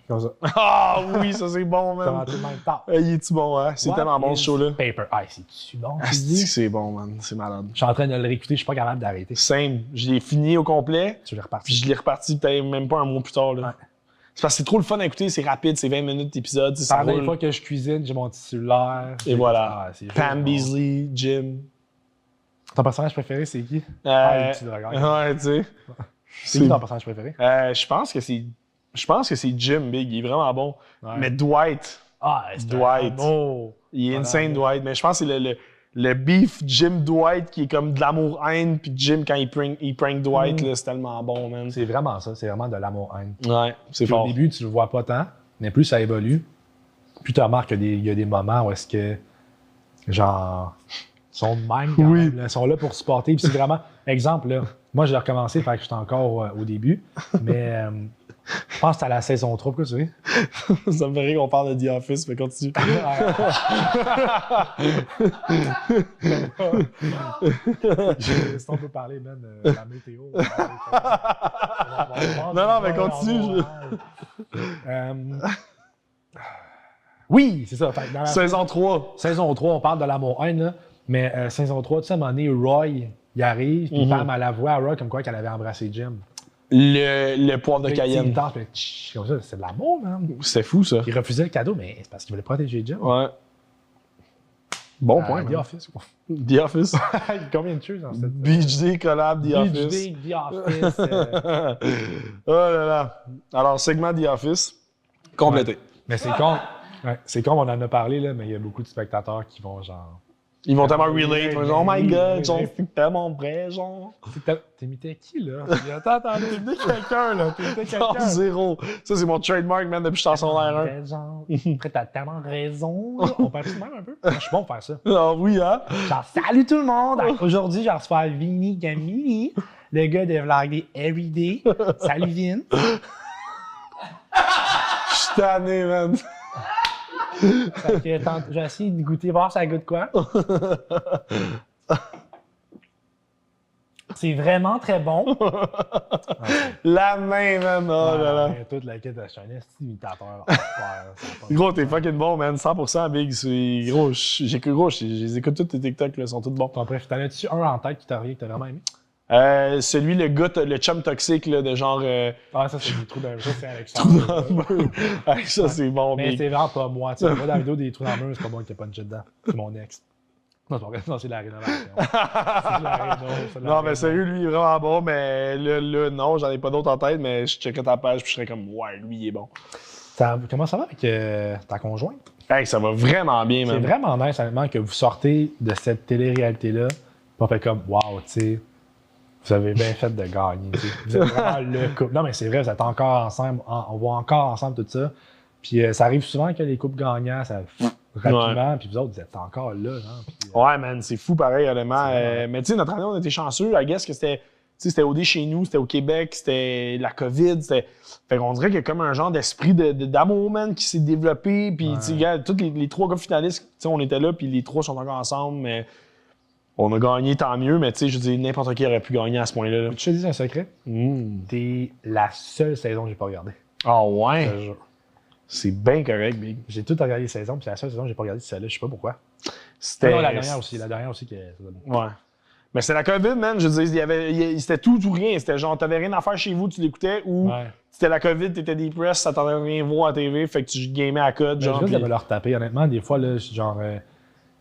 Comme ça. Ah oui, ça c'est bon, man. Commenter le même temps. Il est-tu bon, hein? C'est tellement bon ce show-là. Paper. C'est-tu bon? C'est bon, man. C'est malade. Je suis en train de le réécouter, je suis pas capable d'arrêter. Simple. Je l'ai fini au complet. Tu l'as reparti. Puis je l'ai reparti peut-être même pas un mois plus tard. Là. Ouais. C'est parce que c'est trop le fun à écouter, c'est rapide, c'est 20 minutes d'épisode. Pendant les fois que je cuisine, j'ai mon petit cellulaire. Et voilà. C'est Pam Beasley, Jim. Ton personnage préféré, c'est qui? Le petit dragon. Ouais, tu sais. C'est qui ton personnage préféré? Je pense que c'est Jim, Big. Il est vraiment bon. Ouais. Mais Dwight. C'est Dwight. Il est insane, Dwight. Mais je pense que c'est le beef Jim Dwight qui est comme de l'amour-haine. Puis Jim, quand il prank Dwight, là, c'est tellement bon, man. C'est vraiment ça. C'est vraiment de l'amour-haine. Ouais, c'est Puis fort. au début, tu le vois pas tant, mais plus ça évolue, plus tu remarques qu'il y a des moments où est-ce que, genre, ils sont de même quand même, là. Ils sont là pour supporter. Puis c'est vraiment... Exemple, là, moi, j'ai recommencé, fait que j'étais encore au début, mais... je pense que c'était à la saison 3, pourquoi tu sais? Ça me fait rire qu'on parle de The Office, mais continue. Si on peut parler, man, de la météo. Non, mais continue. Oui, c'est ça. Fait que dans la Saison 3. Saison 3, on parle de l'amour-haine, là. Mais saison 3, tu sais, à un moment donné, Roy, il arrive, puis Pam, elle la voix à Roy comme quoi qu'elle avait embrassé Jim. Le poivre de Cayenne. Il tente, comme ça, c'est de l'amour, man. C'était fou, ça. Il refusait le cadeau, mais c'est parce qu'il voulait protéger Jim. Ouais. Bon point, The man. Office, quoi. The Office. Combien de choses dans cette... BHD collab The Office. BHD, The Office. Oh là là. Alors, segment The Office, complété. Ouais. Mais c'est con. Ouais, c'est con, on en a parlé, là, mais il y a beaucoup de spectateurs qui vont genre... Ils vont tellement relate. Oh my god, genre, oui. c'est tellement vrai, genre. T'imitais qui, là? Attends, t'imitais quelqu'un, là. T'imitais Genre quelqu'un. zéro. Ça, c'est mon trademark, man, depuis que je suis en l'air 1. Genre, après, t'as tellement raison. On parle tout de même un peu? Moi, je suis bon pour faire ça. Ah oui, hein? Genre, salut tout le monde! Aujourd'hui, je reçois Vinny Gamini, le gars de Vlogger Everyday. Salut, Vin. Je suis tanné, man. Fait que j'ai essayé de goûter, voir ça goûte quoi. c'est vraiment très bon. La main, man. Oh là là. Toute la quête, je suis un imitateur. Gros, t'es fucking bon, man. 100% Big. Gros, je les écoute tous tes TikTok, là, ils sont tous bons. Bon, bref, t'en as-tu un en tête qui t'a vraiment aimé? Celui, le gars, le chum toxique, là, de genre. Ah, ça, c'est des trous d'un mur, c'est Alexandre. Ça, c'est bon, mais Big. c'est vraiment pas moi. Tu sais, moi, dans la vidéo des trous dans le mur, c'est pas moi qui ai punché dedans. C'est mon ex. Non, c'est pas vrai. Non, c'est de la rénovation. C'est de la rénovation. Non, mais sérieux, lui, il est vraiment bon, mais là, non, j'en ai pas d'autres en tête, mais je checkerais ta page, puis je serais comme, ouais, lui, il est bon. Comment ça va avec ta conjointe? Hey, ça va vraiment bien, man. C'est vraiment nice, honnêtement, que vous sortez de cette télé-réalité-là, puis on fait comme, waouh, tu sais, vous avez bien fait de gagner. T'sais. Vous êtes vraiment le couple. Non, mais c'est vrai, vous êtes encore ensemble, on voit encore ensemble tout ça. Puis ça arrive souvent que les couples gagnants, ça rapidement, puis vous autres, vous êtes encore là. Ouais, man, c'est fou pareil, honnêtement. Mais tu sais, notre année, on était chanceux. I guess que c'était OD chez nous, c'était au Québec, c'était la COVID. Fait qu'on dirait qu'il y a comme un genre d'esprit d'amour, man, qui s'est développé. Puis, tu sais, tous les 3 gars finalistes, on était là, puis les 3 sont encore ensemble, mais on a gagné, tant mieux. Mais tu sais, je veux dire, n'importe qui aurait pu gagner à ce point-là. Tu te dis un secret? T'es la seule saison que j'ai pas regardée. Ah ouais? C'est bien correct, Big. J'ai tout regardé les saisons, puis la seule saison que j'ai pas regardé, c'est celle-là. Je sais pas pourquoi. C'était. Non, la dernière aussi. La dernière aussi qui est. Ouais. Mais c'était la COVID, man. Je veux dire, c'était tout ou rien. C'était genre, t'avais rien à faire chez vous, tu l'écoutais, ou c'était la COVID, t'étais depressed, ça t'en rien voir à TV, fait que tu gamais à code. Genre, je risque de me le retaper. Honnêtement, des fois, là, genre,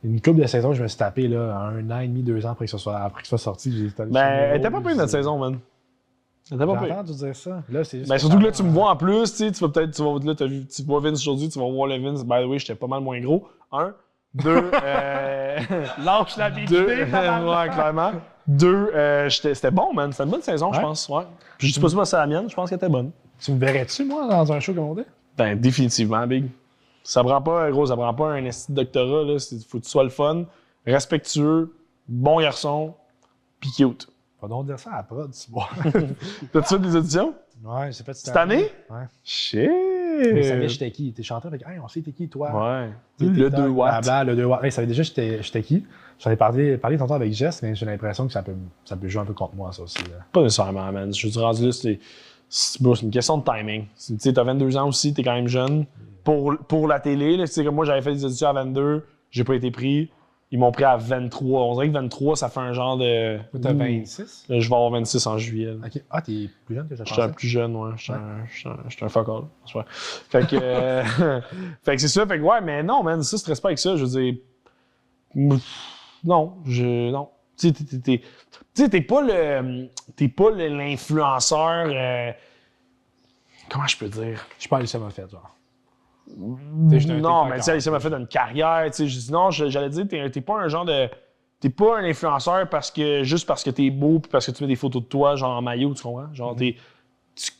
une couple de saisons, je me suis tapé là, 1 an et demi, 2 ans après que ce soit sorti. Elle était pas pire notre saison, man. Elle était pas pire. J'entends dire ça. Là, c'est juste. Ben, surtout que là, tu me vois en plus, tu vas peut-être, tu vois Vince aujourd'hui, tu vas voir le Vince. By the way, j'étais pas mal moins gros. 1. 2. Lâche la vie. 2. Ouais, clairement. 2. C'était bon, man. C'était une bonne saison, je pense. Ouais. Puis je dis pas si c'est la mienne, je pense qu'elle était bonne. Tu me verrais-tu, moi, dans un show comme on dit? Ben, définitivement, Big. Ça prend pas, gros, ça prend pas un esti de doctorat, là. Faut que tu sois le fun, respectueux, bon garçon, pis cute. Faut donc dire ça à la prod, tu vois. T'as-tu fait des auditions? Ouais, j'ai fait cette année? Ouais. Shit! Mais ça savait j'étais qui? T'es chanteur, fait hey, on sait t'es qui, toi? Ouais. Le 2 watts. Le 2 watts. Hey, ça savait déjà j'étais qui? J'en ai parlé tantôt avec Jess, mais j'ai l'impression que ça peut jouer un peu contre moi, ça aussi. Là. Pas nécessairement, man. Je suis rendu là, c'est une question de timing. Tu sais, t'as 22 ans aussi, t'es quand même jeune. Pour la télé, là, comme moi, j'avais fait des auditions à 22, j'ai pas été pris. Ils m'ont pris à 23. On dirait que 23, ça fait un genre de. T'as 26? Je vais avoir 26 en juillet. Là. OK. Ah, t'es plus jeune que je pensais? Je suis un plus jeune, ouais. Je suis un fuck all. Fait que, fait que c'est ça. Fait que, ouais, mais non, man, ça, stresse pas avec ça. Je veux dire. Non. Tu sais, t'es pas l'influenceur. Comment je peux dire? Je pense que ça m'a fait, genre. Non, mais tu sais, ça m'a fait une carrière. Tu sais, je dis non, j'allais dire, t'es pas un genre de. T'es pas un influenceur juste parce que t'es beau puis parce que tu mets des photos de toi, genre en maillot, tu comprends? Genre, tu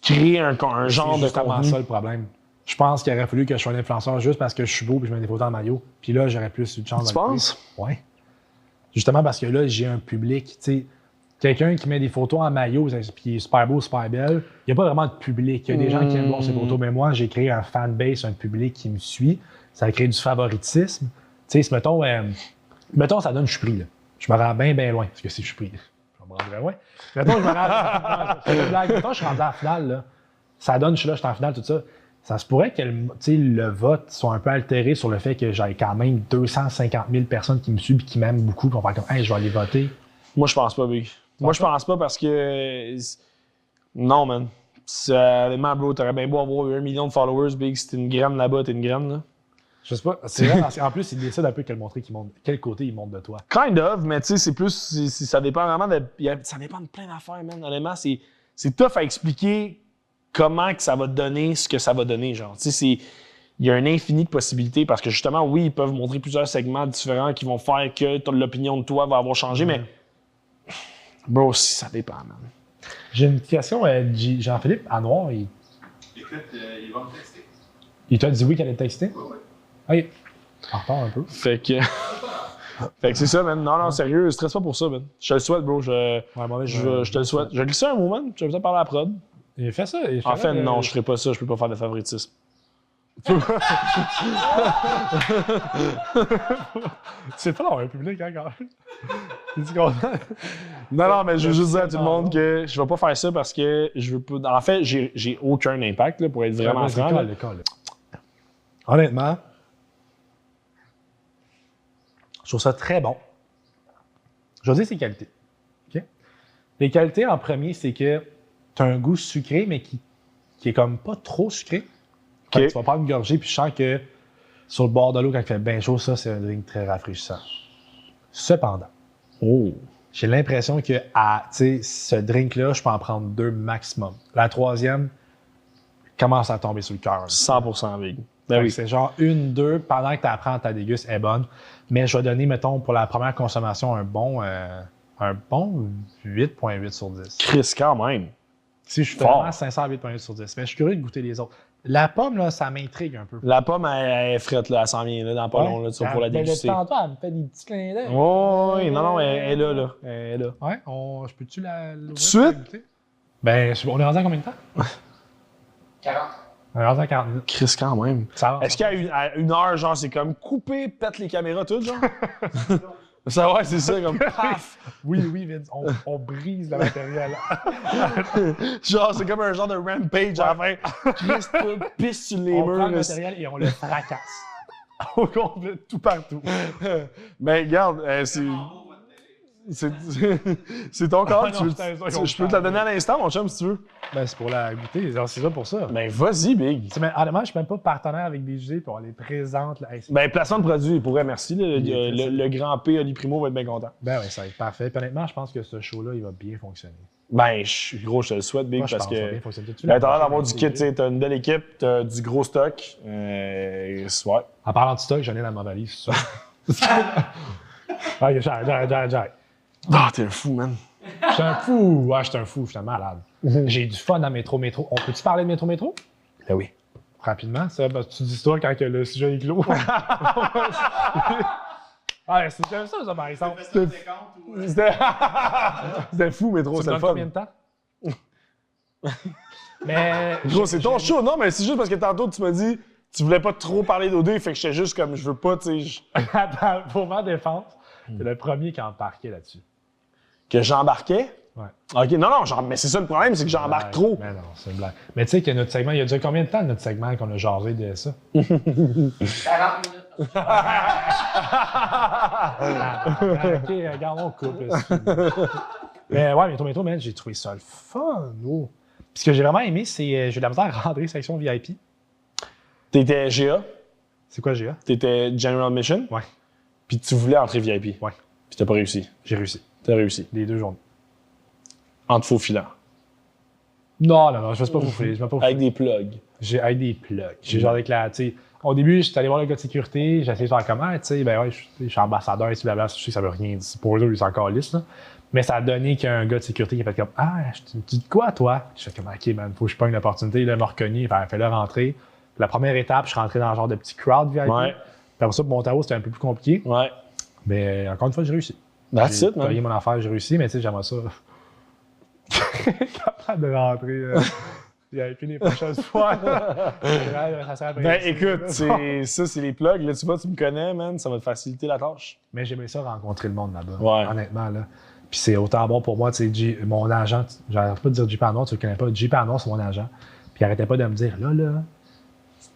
crées un genre de contenu. C'est ça le problème. Je pense qu'il aurait fallu que je sois un influenceur juste parce que je suis beau puis je mets des photos en maillot. Puis là, j'aurais plus eu de chance. Tu penses? Oui. Justement parce que là, j'ai un public, tu sais. Quelqu'un qui met des photos en maillot, puis il est super beau, super belle, il n'y a pas vraiment de public. Il y a des gens qui aiment voir ces photos, mais moi, j'ai créé un fanbase, un public qui me suit. Ça a créé du favoritisme. Tu sais, mettons, ça donne je suis pris. Là. Je me rends bien, bien loin. Parce que si je suis pris, je me rendrais loin. Mettons, je me rends. Mettons, je suis rendu à la finale. Là. Ça donne, je suis là, je suis en finale, tout ça. Ça se pourrait que le vote soit un peu altéré sur le fait que j'ai quand même 250 000 personnes qui me suivent et qui m'aiment beaucoup, puis on va faire comme, hey, je vais aller voter. Moi, je pense pas, Big. Moi, je pense pas parce que. Non, man. Honnêtement, bro, t'aurais bien beau avoir 1 million de followers, Big. Si t'es une graine là-bas, t'es une graine, là. Je sais pas. C'est vrai, en plus, il décide un peu quel côté il monte de toi. Kind of, mais tu sais, c'est plus. Ça dépend vraiment de. Ça dépend de plein d'affaires, man. Honnêtement, c'est tough à expliquer comment que ça va te donner ce que ça va donner, genre. Tu sais, il y a un infini de possibilités parce que justement, oui, ils peuvent montrer plusieurs segments différents qui vont faire que l'opinion de toi va avoir changé, mais. Bro, ça dépend, man. J'ai une question. Jean-Philippe, à Noir, Écoute, il va me texter. Il t'a dit oui qu'il allait te texter? Oui. Oui. En retard un peu. Fait que c'est ça, man. Non, sérieux, stresse pas pour ça, man. Je te le souhaite, bro. Je te le souhaite. Je vais glisser un mot, man. Je vais peut-être parler à la prod. Il fait ça. En fait, non, je ferai pas ça. Je peux pas faire de favoritisme. C'est pas dans un public encore. Es-tu content? Non, mais je veux juste dire à tout le monde que je vais pas faire ça parce que je veux pas. En fait, j'ai aucun impact là, pour être vraiment franc. Honnêtement, je trouve ça très bon. Je vais dire ses qualités. Okay? Les qualités en premier, c'est que tu as un goût sucré, mais qui est comme pas trop sucré. Okay. Tu vas prendre une gorgée, puis je sens que sur le bord de l'eau, quand il fait bien chaud, ça, c'est un drink très rafraîchissant. Cependant, j'ai l'impression que ce drink-là, je peux en prendre 2 maximum. La troisième commence à tomber sur le cœur. 100% vig. Ben oui. C'est genre 1, 2, pendant que tu apprends ta déguste est bonne. Mais je vais donner, mettons, pour la première consommation, un bon 8.8 sur 10. Chris, quand même. Si je fais vraiment 508.8 sur 10. Mais je suis curieux de goûter les autres. La pomme, là, ça m'intrigue un peu. La pomme, elle est frette, là, elle s'en vient là, dans pas long, là, pour la déguster. Tantôt, elle me fait des petits clins d'œil. Oui, non, elle est là. Elle est là. Ouais, je peux-tu l'ouvrir? Tout de suite? Ben, on est rendu à combien de temps? 40. On est rendu à 40 minutes. Chris, quand même. Est-ce qu'à une heure, genre, c'est comme couper, pète les caméras, tout, genre? Ça, ouais, c'est ça, comme paf! Oui, Vince, on brise le matériel. Genre, c'est comme un genre de rampage à la fin. Chris, tout pisse sur les murs. On prend le matériel et on le fracasse. Au complet, tout partout. Mais regarde, c'est ton corps. Je peux te la donner à l'instant, mon chum, si tu veux. Ben, c'est pour la goûter. C'est ça pour ça. Ben, vas-y, Big. Mais honnêtement, je suis même pas partenaire avec BG, puis on les présente. Là. Ben, placement de produit, il pourrait, merci. Le grand P, Oli Primo, va être bien content. Ben oui, ça va être parfait. Puis honnêtement, je pense que ce show-là, il va bien fonctionner. Ben, gros, je te le souhaite, Big, parce que. Ben, t'as l'air d'avoir du kit, t'as une belle équipe, t'as du gros stock. Ouais. En parlant de stock, j'en ai dans ma valise, c'est ça. Ok, j'arrête. Ah, t'es un fou, man. Je suis un fou. Ouais, je suis un fou, je suis un malade. J'ai du fun à Métro. On peut-tu parler de Métro? Ben oui. Rapidement, ça, ben, tu dis ça quand le sujet est clos. Ah, c'est comme ça, par exemple. C'était fou, Métro, c'est le fun. Combien de temps? Mais. Gros, c'est ton show, non, mais c'est juste parce que tantôt, tu m'as dit, tu voulais pas trop parler d'OD, fait que j'étais juste comme, je veux pas, tu sais. Attends, pour ma défense, c'est le premier qui a embarqué là-dessus. Que j'embarquais? Ouais. OK, non, mais c'est ça le problème, c'est que j'embarque trop. Mais non, c'est une blague. Mais tu sais que notre segment, il a duré combien de temps, notre segment, qu'on a jasé de ça? 40 minutes. OK, regarde, on coupe. Mais ouais, Métro, man, j'ai trouvé ça le fun. Oh. Puis ce que j'ai vraiment aimé, c'est j'ai eu la misère à rentrer section VIP. T'étais GA? C'est quoi GA? T'étais General Mission? Ouais. Puis tu voulais entrer VIP? Ouais. Puis t'as pas réussi? J'ai réussi. T'as réussi? Les 2 journées. Entre faux filants? Non, je ne vais pas fouler. Avec des plugs? Avec des plugs. J'ai genre avec la, tu sais, au début, j'étais allé voir le gars de sécurité, j'ai essayé de faire comment, tu sais, ben ouais, je suis ambassadeur, et blabla, je sais que ça veut rien dire. Pour eux, ils sont encore lisses, là. Mais ça a donné qu'il y a un gars de sécurité qui a fait comme, tu dis quoi, toi? Je fais comme, OK, man, faut que je pogne l'opportunité. Il m'a reconnu, il fait le rentrer. Puis la première étape, je suis rentré dans un genre de petit crowd VIP. Ouais. Puis après ça, pour mon tarot, c'était un peu plus compliqué. Ouais. Mais encore une fois, j'ai réussi. That's it, man. J'ai payé mon affaire, j'ai réussi, mais tu sais, j'aimerais ça. Capable de rentrer. VIP les prochaines fois. Ben écoute, c'est les plugs. Là, tu vois, tu me connais, man. Ça va te faciliter la tâche. Mais j'aimais ça rencontrer le monde là-bas. Ouais. Honnêtement, là. Puis c'est autant bon pour moi, tu sais, mon agent, j'arrête pas de dire JP Arnold, tu le connais pas. JP Arnold, c'est mon agent. Puis il arrêtait pas de me dire, là,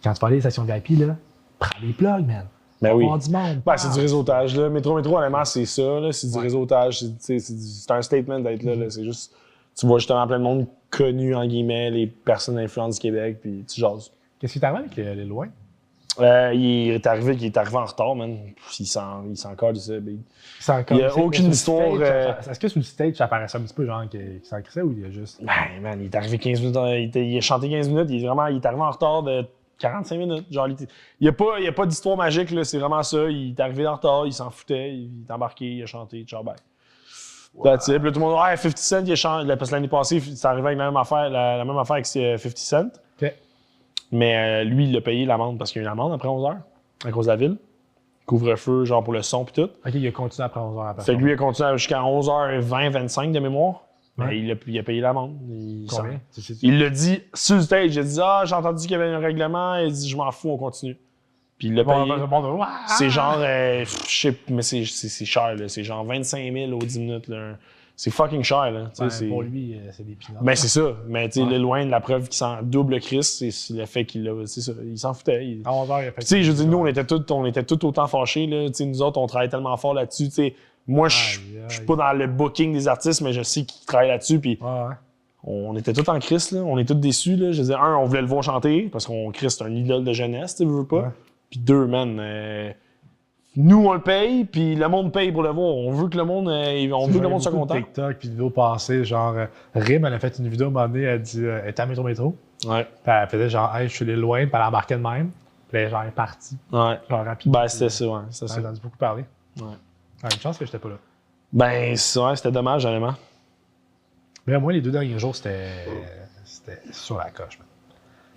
quand tu vas aller à la station VIP, là, prends les plugs, man. Ben oui. Du monde, c'est du réseautage, là. Métro, honnêtement, c'est ça, là. C'est du réseautage. C'est un statement d'être là, là. C'est juste, tu vois justement plein de monde connu, en guillemets, les personnes influentes du Québec, puis tu jases. Qu'est-ce qui est arrivé avec les loin? Il est arrivé en retard, man. Il s'en colle, ça, big. Il n'y a aucune histoire. Est-ce que sur le stage, ça paraissait un petit peu genre qu'il s'en crissait ou il y a juste. Ben, man, il est arrivé 15 minutes. Il a chanté 15 minutes. Il est arrivé en retard de 45 minutes. Genre, il n'y a pas d'histoire magique, là. C'est vraiment ça. Il est arrivé en retard, il s'en foutait, il est embarqué, il a chanté, ciao, bye. Wow. Tout le monde, 50 Cent, il a chanté. Parce que l'année passée, c'est arrivé avec la même affaire avec 50 Cent. OK. Mais lui, il a payé l'amende parce qu'il y a eu une amende après 11 h à cause de la ville. Couvre-feu, genre pour le son pis tout. OK, il a continué après 11 h après. Fait que lui, il a continué jusqu'à 11h20, 25 de mémoire. Mais il a payé l'amende. Combien? Il l'a dit sur le stage. Il a dit j'ai entendu qu'il y avait un règlement. Il a dit je m'en fous, on continue. Puis il l'a payé. C'est genre, je sais, mais c'est cher, là. C'est genre 25 000 aux 10 minutes, là. C'est fucking cher, là. Pour lui, c'est des pinards. Ben, c'est ça. Mais, tu sais, le loin de la preuve qu'il s'en double Chris, c'est le fait qu'il l'a. C'est ça. Il s'en foutait. À 11 heures, il a fait. Tu sais, je veux dire, nous, on était tous autant fâchés, là. Tu sais, nous autres, on travaille tellement fort là-dessus. Tu sais, moi, je suis pas dans le booking des artistes, mais je sais qu'ils travaillent là-dessus. Puis, on était tous en Chris, là. On est tous déçus, là. Je veux dire, on voulait le voir chanter, parce qu'on Chris, c'est un idole de jeunesse, tu veux pas. Puis 2, man. Nous, on le paye, puis le monde paye pour le voir. On veut que le monde, soit content. TikTok, puis vidéo passée, genre, Rim, elle a fait une vidéo à un moment donné, elle dit, elle était à Métro. Ouais. Puis elle faisait genre, hey, je suis allé loin, puis elle embarquait de même. Puis elle, genre, elle est partie. Ouais. Genre, rapidement. Ben, c'était ça, ouais. C'était ça. J'ai entendu beaucoup parler. Ouais. Une chance que j'étais pas là. Ben, c'était dommage, honnêtement. Mais moi, les 2 derniers jours, c'était sur la coche, man.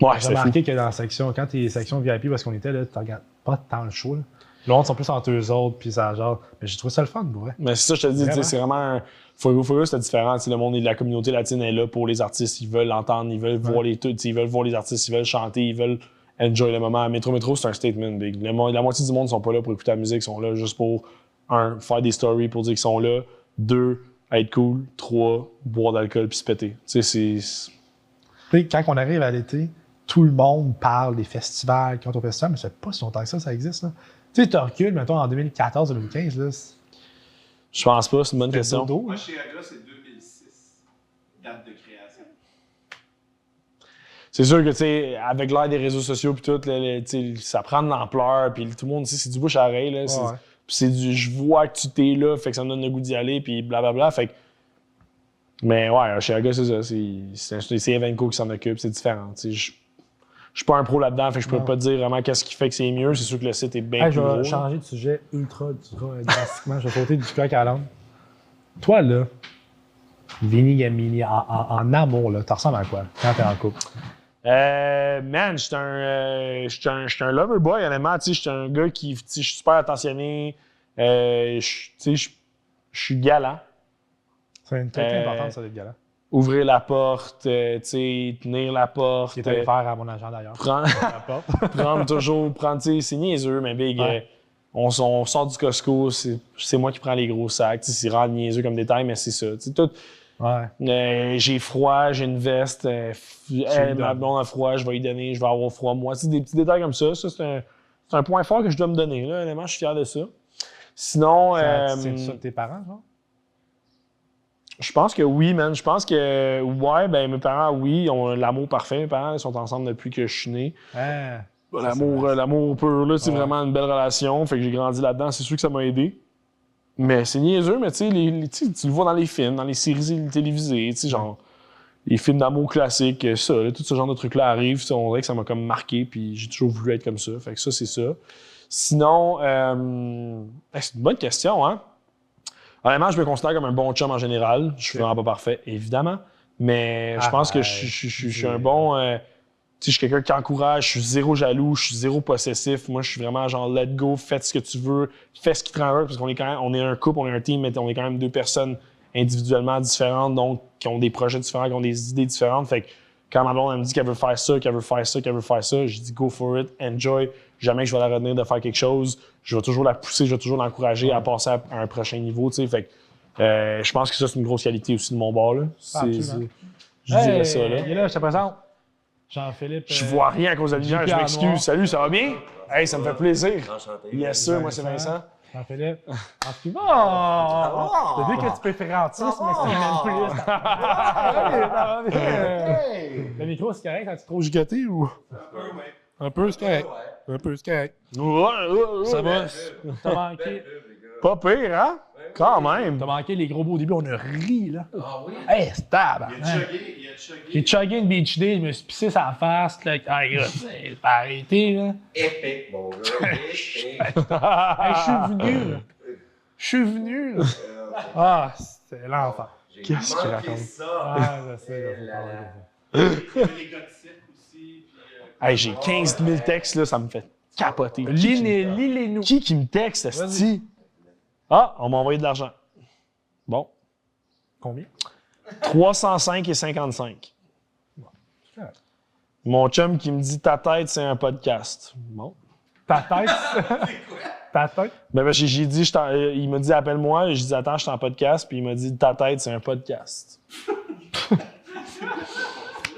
Ouais, j'ai remarqué que dans la section, quand t'es section VIP, parce qu'on était là, tu regardes pas tant le show, là. Le monde sont plus entre eux autres, puis ça genre. Mais j'ai trouvé ça le fun, ouais. Mais c'est ça, je te dis, c'est vraiment. Fuego, c'était différent. Le monde de la communauté latine est là pour les artistes. Ils veulent l'entendre, ils veulent voir ils veulent voir les artistes, ils veulent chanter, ils veulent enjoy le moment. Métro, c'est un statement big. La moitié du monde ne sont pas là pour écouter la musique, ils sont là juste pour, 1, faire des stories pour dire qu'ils sont là. 2, être cool. 3, boire d'alcool puis se péter. Tu sais, c'est. Quand on arrive à l'été, tout le monde parle des festivals, qui ont au festival, mais je sais pas si longtemps que ça existe, là. Tu sais, tu recules, mettons, en 2014-2015, là. Je pense pas, c'est une bonne question. Moi, chez Aga, c'est 2006, date de création. C'est sûr que, tu sais, avec l'ère des réseaux sociaux puis tout, ça prend de l'ampleur, puis tout le monde, c'est du bouche à oreille, là. C'est du je vois que tu t'es là, fait que ça me donne le goût d'y aller, puis blablabla. Fait que. Mais ouais, chez Aga, c'est ça. C'est Evenco qui s'en occupe, c'est différent. Je suis pas un pro là-dedans, fait que je peux pas te dire vraiment qu'est-ce qui fait que c'est mieux. C'est sûr que le site est bien plus gros. Je vais changer de sujet ultra drastiquement. Je vais sauter du coq à l'âne. Toi, là, Vinny Gamini, en amour, là, tu ressembles à quoi quand t'es en couple? Man, je suis un lover boy, honnêtement. Je suis un gars qui, je suis super attentionné. Je suis galant. C'est une qualité importante, ça, d'être galant. Ouvrir la porte, tenir la porte. Ce qui est allé faire à mon agent, d'ailleurs. C'est niaiseux, mais big. On sort du Costco, c'est moi qui prends les gros sacs. C'est rare niaiseux comme détail, mais c'est ça. Tout. J'ai froid, j'ai une veste. Ma blonde a froid, je vais lui donner, je vais avoir froid moi. Des petits détails comme ça. Ça, c'est un point fort que je dois me donner. Là. Honnêtement, je suis fier de ça. Sinon. C'est ça de tes parents, genre? Je pense que oui, man. Je pense que, mes parents, oui, ont l'amour parfait. Mes parents, ils sont ensemble depuis que je suis né. L'amour pur, là, c'est vraiment une belle relation. Fait que j'ai grandi là-dedans. C'est sûr que ça m'a aidé. Mais c'est niaiseux, mais tu sais, tu le vois dans les films, dans les séries télévisées, tu sais, genre, les films d'amour classiques, ça, là, tout ce genre de trucs-là arrivent. On dirait que ça m'a comme marqué, puis j'ai toujours voulu être comme ça. Fait que ça, c'est ça. Sinon, c'est une bonne question, hein? Honnêtement, je me considère comme un bon chum en général. Je suis vraiment pas parfait, évidemment. Mais je pense que je suis un bon... je suis quelqu'un qui encourage, je suis zéro jaloux, je suis zéro possessif. Moi, je suis vraiment genre let go, faites ce que tu veux, fais ce qui te rend heureux, parce qu'on est quand même, on est un couple, on est un team, mais on est quand même 2 personnes individuellement différentes, donc qui ont des projets différents, qui ont des idées différentes. Fait que quand ma blonde elle me dit qu'elle veut faire ça, je dis go for it, enjoy. Jamais que je vais la retenir de faire quelque chose. Je vais toujours la pousser, je vais toujours l'encourager à passer à un prochain niveau. Fait que je pense que ça, c'est une grosse qualité aussi de mon bord. Là. Je dirais ça. Là. Il est là, je te présente. Jean-Philippe. Je vois rien à cause de la lumière, je m'excuse. Salut, ça va bien? Hey, ça me fait plaisir. Enchanté. Yes, sir, moi c'est Vincent. Jean-Philippe. T'as vu que tu peux faire antis, mais c'est même plus. Le micro, c'est correct quand tu es trop gigoté ou? Un peu, c'est correct. Un peu, c'est correct. Ça va. T'as manqué. Pas pire, hein? Quand même. T'as manqué les gros beaux au début, on a ri, là. Ah oui? Hey, c'est tabarnak. Il a chuggé. J'ai chuggé une beach day, je me suis pissé sur la face, là. Ah, gars, c'est pas arrêté, là. Épique, mon gars. Épique. Hey, je suis venu, là. Ah, c'était l'enfer. Qu'est-ce qu'il raconte? Ah, je sais. Il y avait les gars de cirque aussi. Hey, j'ai 15 000 textes, là, ça me fait capoter. Lis-les-nous. Qui me texte, esti? Ah, on m'a envoyé de l'argent. Bon. Combien? 305 et 55. Mon chum qui me dit « Ta tête, c'est un podcast ». Bon. Ta tête? Ta tête? Ben, j'ai dit, il m'a dit « Appelle-moi ». J'ai dit « Attends, je suis en podcast ». Puis il m'a dit « Ta tête, c'est un podcast ».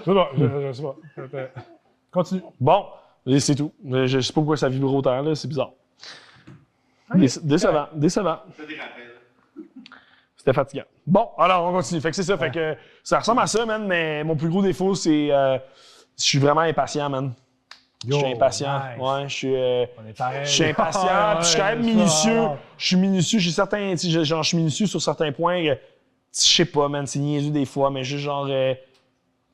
Je sais pas. Continue. Bon, et c'est tout. Je sais pas pourquoi ça vibre autant, là, c'est bizarre. Décevant. Fais des rappels. C'était fatigant. Bon, alors on continue. Fait que c'est ça. Fait que ça ressemble à ça, man, mais mon plus gros défaut, c'est je suis vraiment impatient, man. Je suis impatient. Nice. Ouais, On est pareil. je suis impatient, puis je suis quand même minutieux. Je suis minutieux, j'ai certains, genre, je suis minutieux sur certains points. Je sais pas, man, c'est niaiseux des fois, mais juste genre,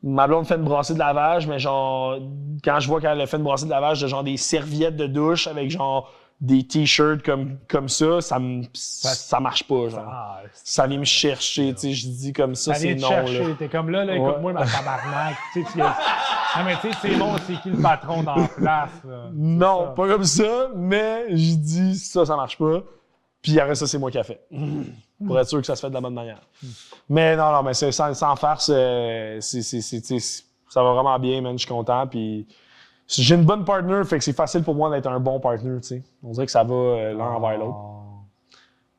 ma blonde fait une brassée de lavage, mais genre, quand je vois qu'elle a fait une brassée de lavage de genre des serviettes de douche avec genre des t-shirts comme ça, ça marche pas, genre. Ah, Ça vient me chercher, tu sais, je dis comme ça, c'est non, chercher. là. T'es comme là, écoute-moi, ma tabarnak. Tu sais, non, mais tu sais, c'est bon, c'est qui le patron dans la place? Là? Non, pas comme ça, mais je dis ça marche pas. Puis après ça, c'est moi qui a fait. Pour être sûr que ça se fait de la bonne manière. Mais non, mais sans farce, ça va vraiment bien, man, je suis content. Puis j'ai une bonne partner, fait que c'est facile pour moi d'être un bon partner, tu sais. On dirait que ça va l'un envers l'autre.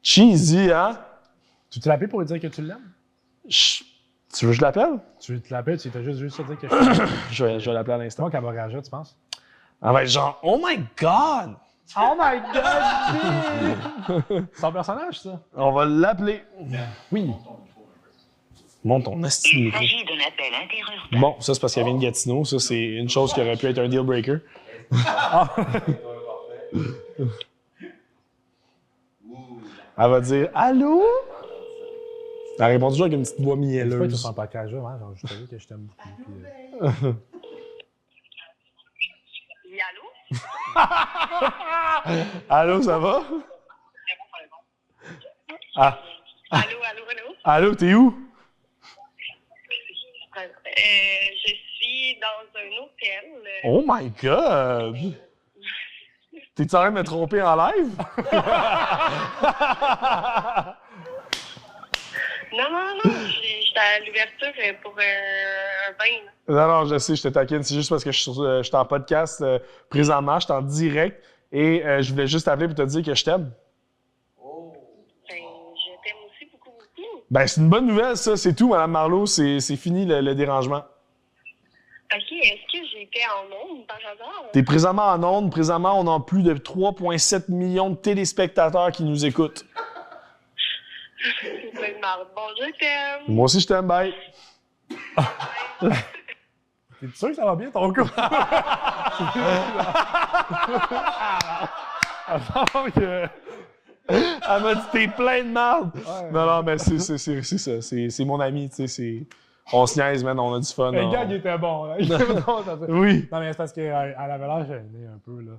Cheesy, hein? Tu te l'appelles pour lui dire que tu l'aimes? Tu veux que je l'appelle? Tu te l'appelles, tu t'as juste dire que Je vais l'appeler à l'instant. Comment qu'elle va réagir, tu penses? Elle va être genre, oh my God! Oh my God! C'est ton personnage, ça? On va l'appeler. Oui. Monte ton esti de Il micro. s'agit d'un appel interurbain. Bon, ça, c'est parce qu'il y avait une Gatineau. Ça, c'est une chose qui aurait pu être un deal breaker. Elle va dire « Allô? » Elle répond toujours avec une petite voix C'est pas que tu mielleuse. sens pas cage là, hein? Genre, je t'avoue que je t'aime beaucoup. Puis, Oui, allô? Allô, ça va? Ah. Allô? Allô, t'es où? Je suis dans un hôtel. Oh my God! T'es-tu en train de me tromper en live? Non, j'étais à l'ouverture pour un bain. Non, je sais, je te taquine. C'est juste parce que je suis en podcast présentement, je suis en direct et je voulais juste t'appeler pour te dire que je t'aime. Ben, je t'aime aussi beaucoup. Ben, c'est une bonne nouvelle, ça. C'est tout, Mme Marleau. C'est fini le dérangement. OK, est-ce que j'étais en onde par hasard? T'es présentement en onde. Présentement, on a plus de 3,7 millions de téléspectateurs qui nous écoutent. C'est plein de marde. Bon, je t'aime. Moi aussi, je t'aime, bye. T'es sûr que ça va bien, ton coup? Elle m'a dit t'es plein de marde. Ouais. Non, mais c'est ça. C'est mon ami, tu sais. On se niaise, man, on a du fun. Le gars, il était bon, là. Oui. Non, mais c'est parce qu'elle avait l'air gênée un peu, là.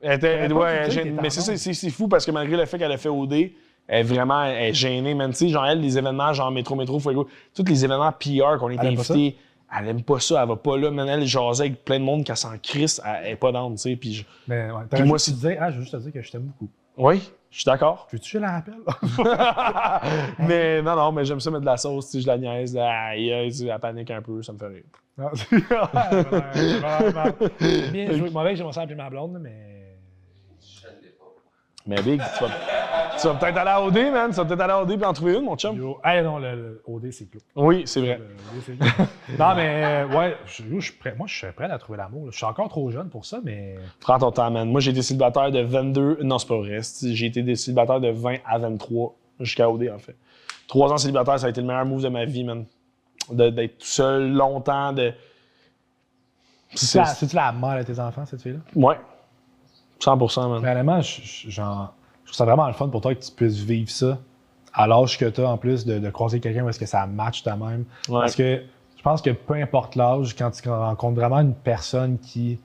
Mais c'est ça, c'est fou parce que malgré le fait qu'elle a fait OD, elle est gênée, man. Tu sais, genre, elle, les événements, genre Métro, Fuego, tous les événements PR qu'on était invités, elle aime pas ça, elle va pas là. Man, elle jasait avec plein de monde qu'elle s'en crisse, elle est pas down, tu sais. Puis moi, si tu disais, je veux juste te dire que je t'aime beaucoup. Oui, je suis d'accord. Veux-tu que je la rappelle? Mais non, mais j'aime ça mettre de la sauce, tu sais, je la niaise, elle panique un peu, ça me fait rire. Bien joué. Moi, j'ai mon sang appeler ma blonde, mais. Mais Big, tu vas peut-être aller à OD, man. Tu vas peut-être aller à OD puis en trouver une, mon chum. Non, le OD, c'est clos. Oui, c'est vrai. Non, mais ouais, je suis prêt. Moi, je suis prêt à trouver l'amour. Je suis encore trop jeune pour ça, mais. Prends ton temps, man. Moi, j'ai été célibataire de 22. Non, c'est pas vrai. J'ai été célibataire de 20 à 23 jusqu'à OD, en fait. 3 ans célibataire, ça a été le meilleur move de ma vie, man. D'être tout seul longtemps. C'est-tu la mort de tes enfants, cette fille-là? Ouais. 100%, man. Mais honnêtement, je trouve ça vraiment le fun pour toi que tu puisses vivre ça à l'âge que tu as, en plus, de croiser quelqu'un où est-ce que ça match toi-même. Ouais. Parce que je pense que peu importe l'âge, quand tu rencontres vraiment une personne qui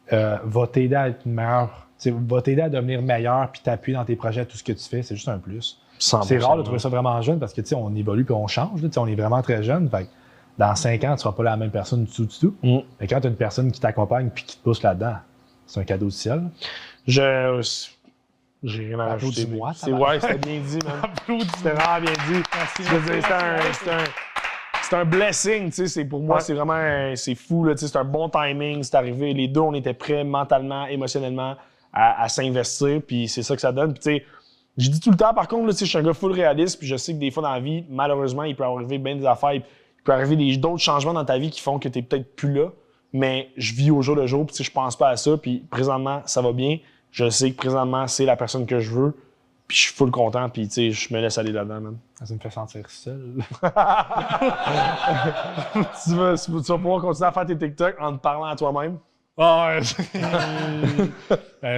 va t'aider à être meilleur, va t'aider à devenir meilleur puis t'appuyer dans tes projets, tout ce que tu fais, c'est juste un plus. C'est rare de trouver ça vraiment jeune parce que on évolue puis on change. On est vraiment très jeune. Fait que dans 5 ans, tu seras pas la même personne du tout. Mais quand tu as une personne qui t'accompagne puis qui te pousse là-dedans, c'est un cadeau du ciel. J'ai rien à rajouter. C'était bien dit, man. C'était vraiment bien dit. Merci, c'est un blessing, tu sais. Pour moi, c'est vraiment c'est fou, là, tu sais. C'est un bon timing, c'est arrivé. Les deux, on était prêts mentalement, émotionnellement à s'investir, puis c'est ça que ça donne. Puis, tu sais, je dis tout le temps, par contre, là, tu sais, je suis un gars full réaliste, puis je sais que des fois dans la vie, malheureusement, il peut arriver bien des affaires, il peut arriver d'autres changements dans ta vie qui font que t'es peut-être plus là, mais je vis au jour le jour, puis tu sais, je pense pas à ça, puis présentement, ça va bien. Je sais que présentement, c'est la personne que je veux, puis je suis full content, puis tu sais, je me laisse aller là-dedans, man. Ça me fait sentir seul. tu vas pouvoir continuer à faire tes TikTok en te parlant à toi-même. Ah ouais,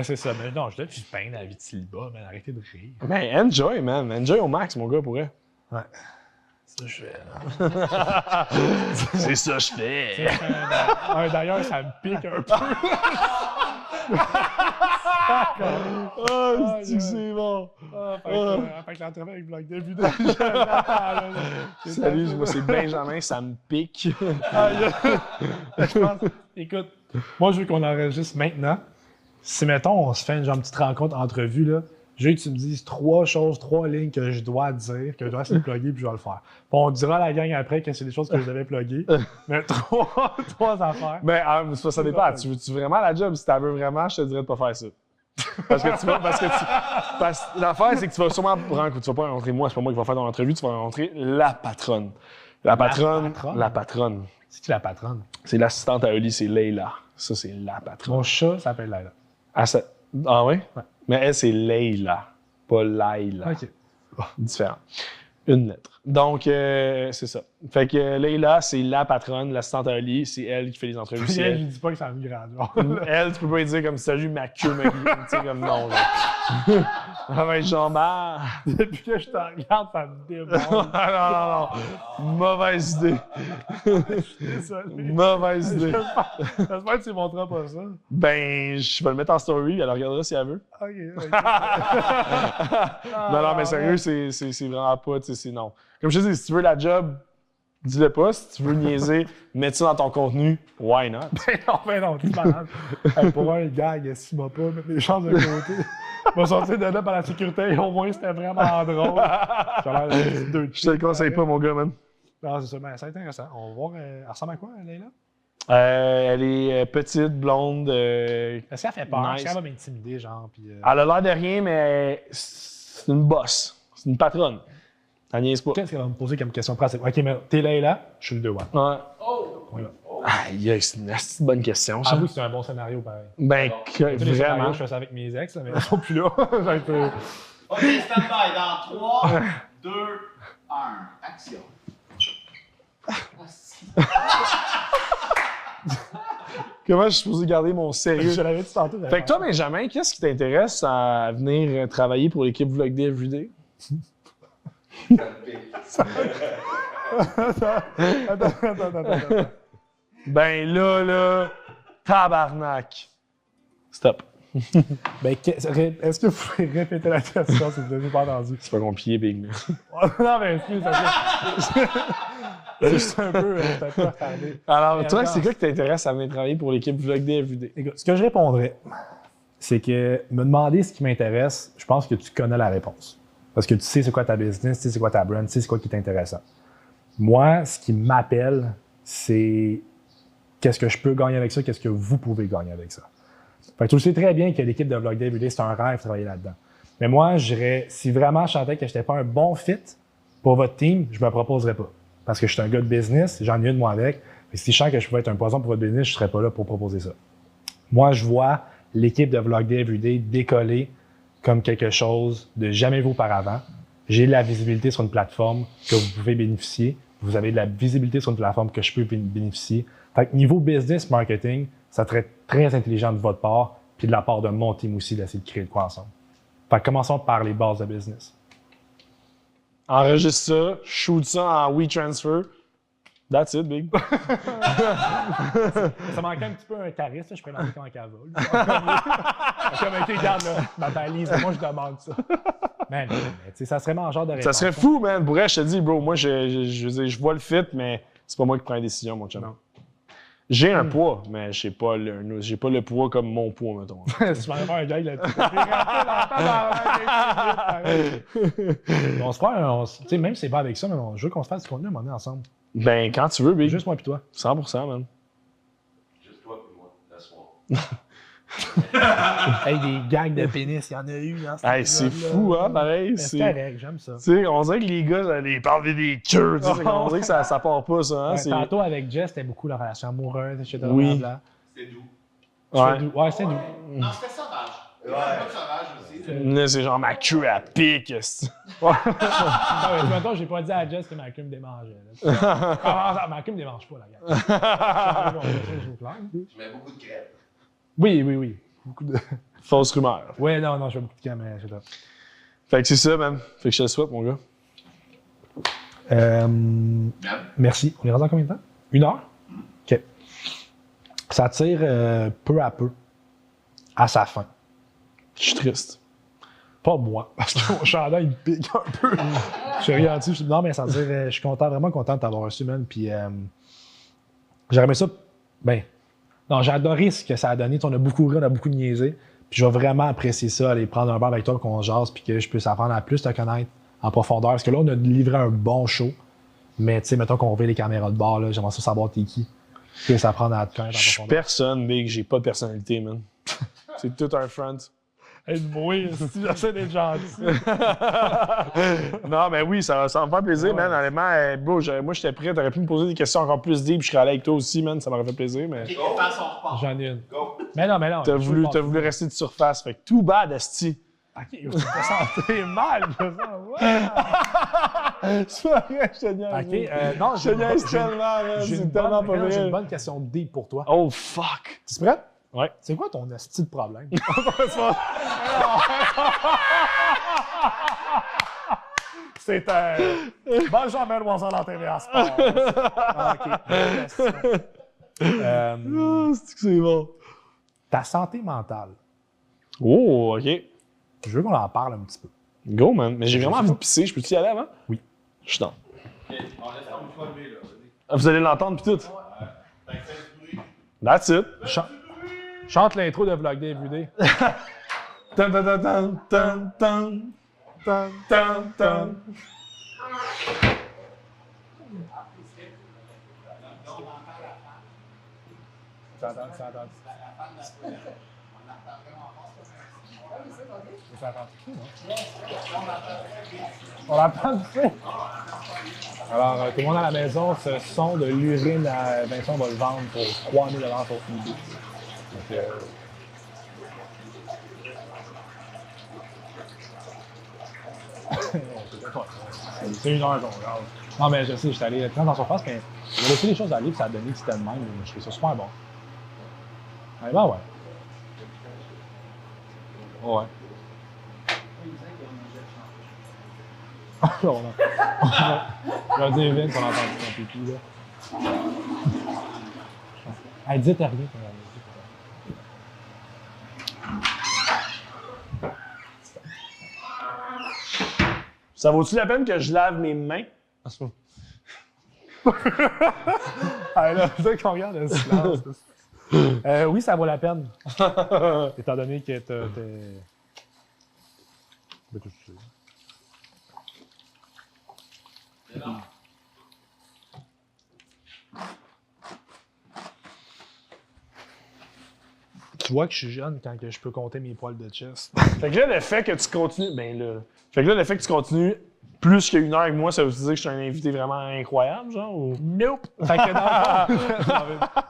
c'est ça. Mais non, je peins dans la vie de célibat, man. Arrêtez de rire. Ben, enjoy, man. Enjoy au max, mon gars, pour vrai. Ouais. C'est ça que je fais, là. C'est ça que je fais. D'ailleurs, ça me pique un peu. Oh, c'est bon. Fait que l'entrevue avec Vlog Dev Salut, moi c'est Benjamin, ça me pique. Je pense, écoute, moi je veux qu'on enregistre maintenant. Si, mettons, on se fait une genre petite rencontre, entrevue, là, je veux que tu me dises 3 lignes que je dois dire, que je dois essayer de plugger, puis je vais le faire. Puis on dira à la gang après que c'est des choses que je devais plugger. Mais 3 affaires. Mais ça dépend. Tu veux-tu vraiment la job? Si tu veux vraiment, je te dirais de pas faire ça. Parce que l'affaire, c'est que tu vas sûrement tu vas pas rencontrer moi, c'est pas moi qui va faire ton entrevue, tu vas rencontrer la patronne. La patronne. C'est qui la patronne? C'est l'assistante à Oli, c'est Leila. Ça, c'est la patronne. Mon chat s'appelle Leila. Ah oui? Ouais. Mais elle, c'est Leila, pas Laila. OK. Différent. Une lettre. Donc, c'est ça. Fait que Leila, c'est la patronne, l'assistante à Oli, c'est elle qui fait les entrevues. Je lui dis pas que c'est en grade. Elle, tu peux pas lui dire comme salut ma queue, ma gueule. Tu sais, comme non, là. Ah ben, Jean-Marc. Depuis que je te regarde, ça me déborde. non. Mauvaise idée. Désolé. Mauvaise idée. J'espère que tu ne montreras pas ça. Ben, je vais le mettre en story, elle regardera si elle veut. OK. Non, mais sérieux, c'est vraiment pas, tu sais, c'est non. Comme je te dis, si tu veux la job, dis-le pas. Si tu veux niaiser, mets ça dans ton contenu, why not? Ben non, tu es malade. Hey, pour un gag, s'il m'a pas, mettre les chances de côté. Il va sortir de là par la sécurité, au moins c'était vraiment drôle. Je te le conseille pas, mon gars, man. Non, c'est ça, mais c'est intéressant. On va voir, elle ressemble à quoi, Leila? Elle est petite, blonde. Est-ce qu'elle fait peur? Nice. Est-ce qu'elle va m'intimider, genre? Puis, Elle a l'air de rien, mais c'est une boss. C'est une patronne. Elle niaise pas. Qu'est-ce qu'elle va me poser comme question pratique? OK, mais t'es Leila, je suis le 2 one. Ouais. Oh! Oui, là. Aïe, c'est une assez bonne question, ça. Avoue que c'est un bon scénario, pareil. Ben, Tous les scénarios, vraiment. je fais ça avec mes ex, mais ils sont plus là. OK, stand-by. Dans 3, 2, 1. Action. Comment je suis supposé garder mon sérieux? Je l'avais dit tantôt. Fait que toi, Benjamin, qu'est-ce qui t'intéresse à venir travailler pour l'équipe Vlog Day Everyday? Attends. Ben là, tabarnak. Stop. Ben, est-ce que vous pouvez répéter la question si vous n'avez pas entendu? C'est pas compliqué, Big. Non, mais excuse, c'est juste un peu retardé. Alors, toi, c'est quoi qui t'intéresse à venir travailler pour l'équipe Vlog Day Everyday? Écoute, ce que je répondrais, c'est que me demander ce qui m'intéresse, je pense que tu connais la réponse. Parce que tu sais c'est quoi ta business, tu sais c'est quoi ta brand, tu sais c'est quoi qui est intéressant. Moi, ce qui m'appelle, c'est qu'est-ce que je peux gagner avec ça, qu'est-ce que vous pouvez gagner avec ça. Fait que tu le sais très bien que l'équipe de Vlog Day Everyday, c'est un rêve de travailler là-dedans. Mais moi, je dirais, si vraiment je sentais que je n'étais pas un bon fit pour votre team, je me proposerais pas. Parce que je suis un gars de business, j'en ai une moi avec. Et si je sens que je pouvais être un poison pour votre business, je serais pas là pour proposer ça. Moi, je vois l'équipe de Vlog Day Everyday décoller comme quelque chose de jamais vu auparavant. J'ai de la visibilité sur une plateforme que vous pouvez bénéficier. Vous avez de la visibilité sur une plateforme que je peux bénéficier. Fait que niveau business marketing, ça serait très intelligent de votre part, puis de la part de mon team aussi, d'essayer de créer de quoi ensemble. Fait que commençons par les bases de business. Enregistre ça, shoot ça en WeTransfer. That's it, Big. Ça manquait un petit peu un charisme, je pourrais l'envoyer en cavale. Comme, OK, regarde, là, ma balise, moi, je demande ça. Mais tu sais, ça serait mon genre de réponse. Ça serait fou, man. Pour vrai, je te dis, bro, moi, je vois le fit, mais c'est pas moi qui prends la décision, mon chum. Non. J'ai un poids, mais j'ai pas le poids comme mon poids, mettons. Tu vas faire un gag là-dessus. On se fera, tu sais, même si c'est pas avec ça, mais je veux qu'on se fasse du contenu à un moment donné ensemble. Ben, quand tu veux, Big. Juste moi et toi. 100%, man. Juste toi et moi, la soirée. Hey, des gags de pénis, il y en a eu dans ce Hey, c'est fou, hein, pareil. C'est correct, j'aime ça. Tu sais, on dirait que les gars, ils parlent des queues, tu sais, on dirait que ça part pas, ça. Hein, Ouais, tantôt, avec Jess, c'était beaucoup la relation amoureuse, etc. Oui. C'est doux. Ouais, c'est doux. Non, c'était sauvage. Ouais. Pas de sauvage aussi. Là, c'est genre ma queue à pique. Non, mais maintenant, j'ai pas dit à Jess que ma queue me démangeait. Ma queue me démange pas, la gars. Je mets beaucoup de crème. Oui. Beaucoup de... Fausse rumeur. Ouais, non, je fais beaucoup de crème, mais je sais pas. Fait que c'est ça, man. Fait que je te le souhaite, mon gars. Merci. On est rendu en combien de temps? 1 heure? OK. Ça tire peu à peu à sa fin. Je suis triste. Pas moi, parce que mon chandail, il me pique un peu. Je suis rien dessus. Non, mais ça veut dire, je suis vraiment content de t'avoir reçu, man. Puis j'aurais aimé ça. Ben, non, j'ai adoré ce que ça a donné. On a beaucoup ri, on a beaucoup niaisé. Puis je vais vraiment apprécier ça, aller prendre un bar avec toi, qu'on jase, puis que je puisse apprendre à plus te connaître en profondeur. Parce que là, on a livré un bon show. Mais tu sais, mettons qu'on revient les caméras de bar, là, j'aimerais ça savoir t'es qui. Puis ça apprendre à te connaître en Je suis profondeur. personne, Big. J'ai pas de personnalité, man. C'est tout un front. Oui, si j'essaie d'être gentil. Non, mais oui, ça va me faire plaisir, man. Honnêtement, bro, moi, j'étais prêt. T'aurais pu me poser des questions encore plus deep. Je serais allé avec toi aussi, man. Ça m'aurait fait plaisir, mais... OK, on passe, on repart. J'en ai une. Go. Mais non. T'as voulu rester de surface. Fait que tout bad, asti. OK, tu te sentais mal, je sens. C'est pas vrai, je te niaise. OK, non, Je te niaise tellement, man. C'est tellement pas j'ai une vrai. bonne question deep pour toi. Oh, fuck. Tu es prêt? Ouais. C'est quoi ton esti de problème? C'est un... Benjamin Loisel en TVA Sport. OK. bonne question. C'est bon. Ta santé mentale. Oh, OK. Je veux qu'on en parle un petit peu. Go, man. Mais j'ai vraiment envie de pisser. Je peux-tu y aller avant? Oui. Je suis dans. OK, on laisse ton micro levé, là. Vous allez l'entendre, pis tout. That's it. Chante l'intro de Vlog Day Everyday. Tan, tan, tan, tan, tan, tan, tan, tan, tan. On l'entend du fait. Alors, tout le monde à la maison, ce son de l'urine à Vincent, on va le vendre pour 3 000 $ pour eBay. Donc, c'est 1 heure qu'on regarde. Non, mais je sais, j'étais allé très en surface, mais j'ai laissé les choses aller, puis ça a donné que c'était le même. Je trouvais ça super bon. Ouais, ben ouais. Ouais. On va dire Vince, on a entendu son pipi, là. Elle dit t'as rien. Ça vaut-tu la peine que je lave mes mains? Ah là, c'est ça qu'on regarde le silence. Oui, ça vaut la peine. Étant donné que t'es... Tu vois que je suis jeune quand que je peux compter mes poils de chest. Fait que là, le fait que tu continues. Ben là. Fait que là, le fait que tu continues plus qu'une heure avec moi, ça veut dire que je suis un invité vraiment incroyable, genre? Ou... Nope! Fait que non.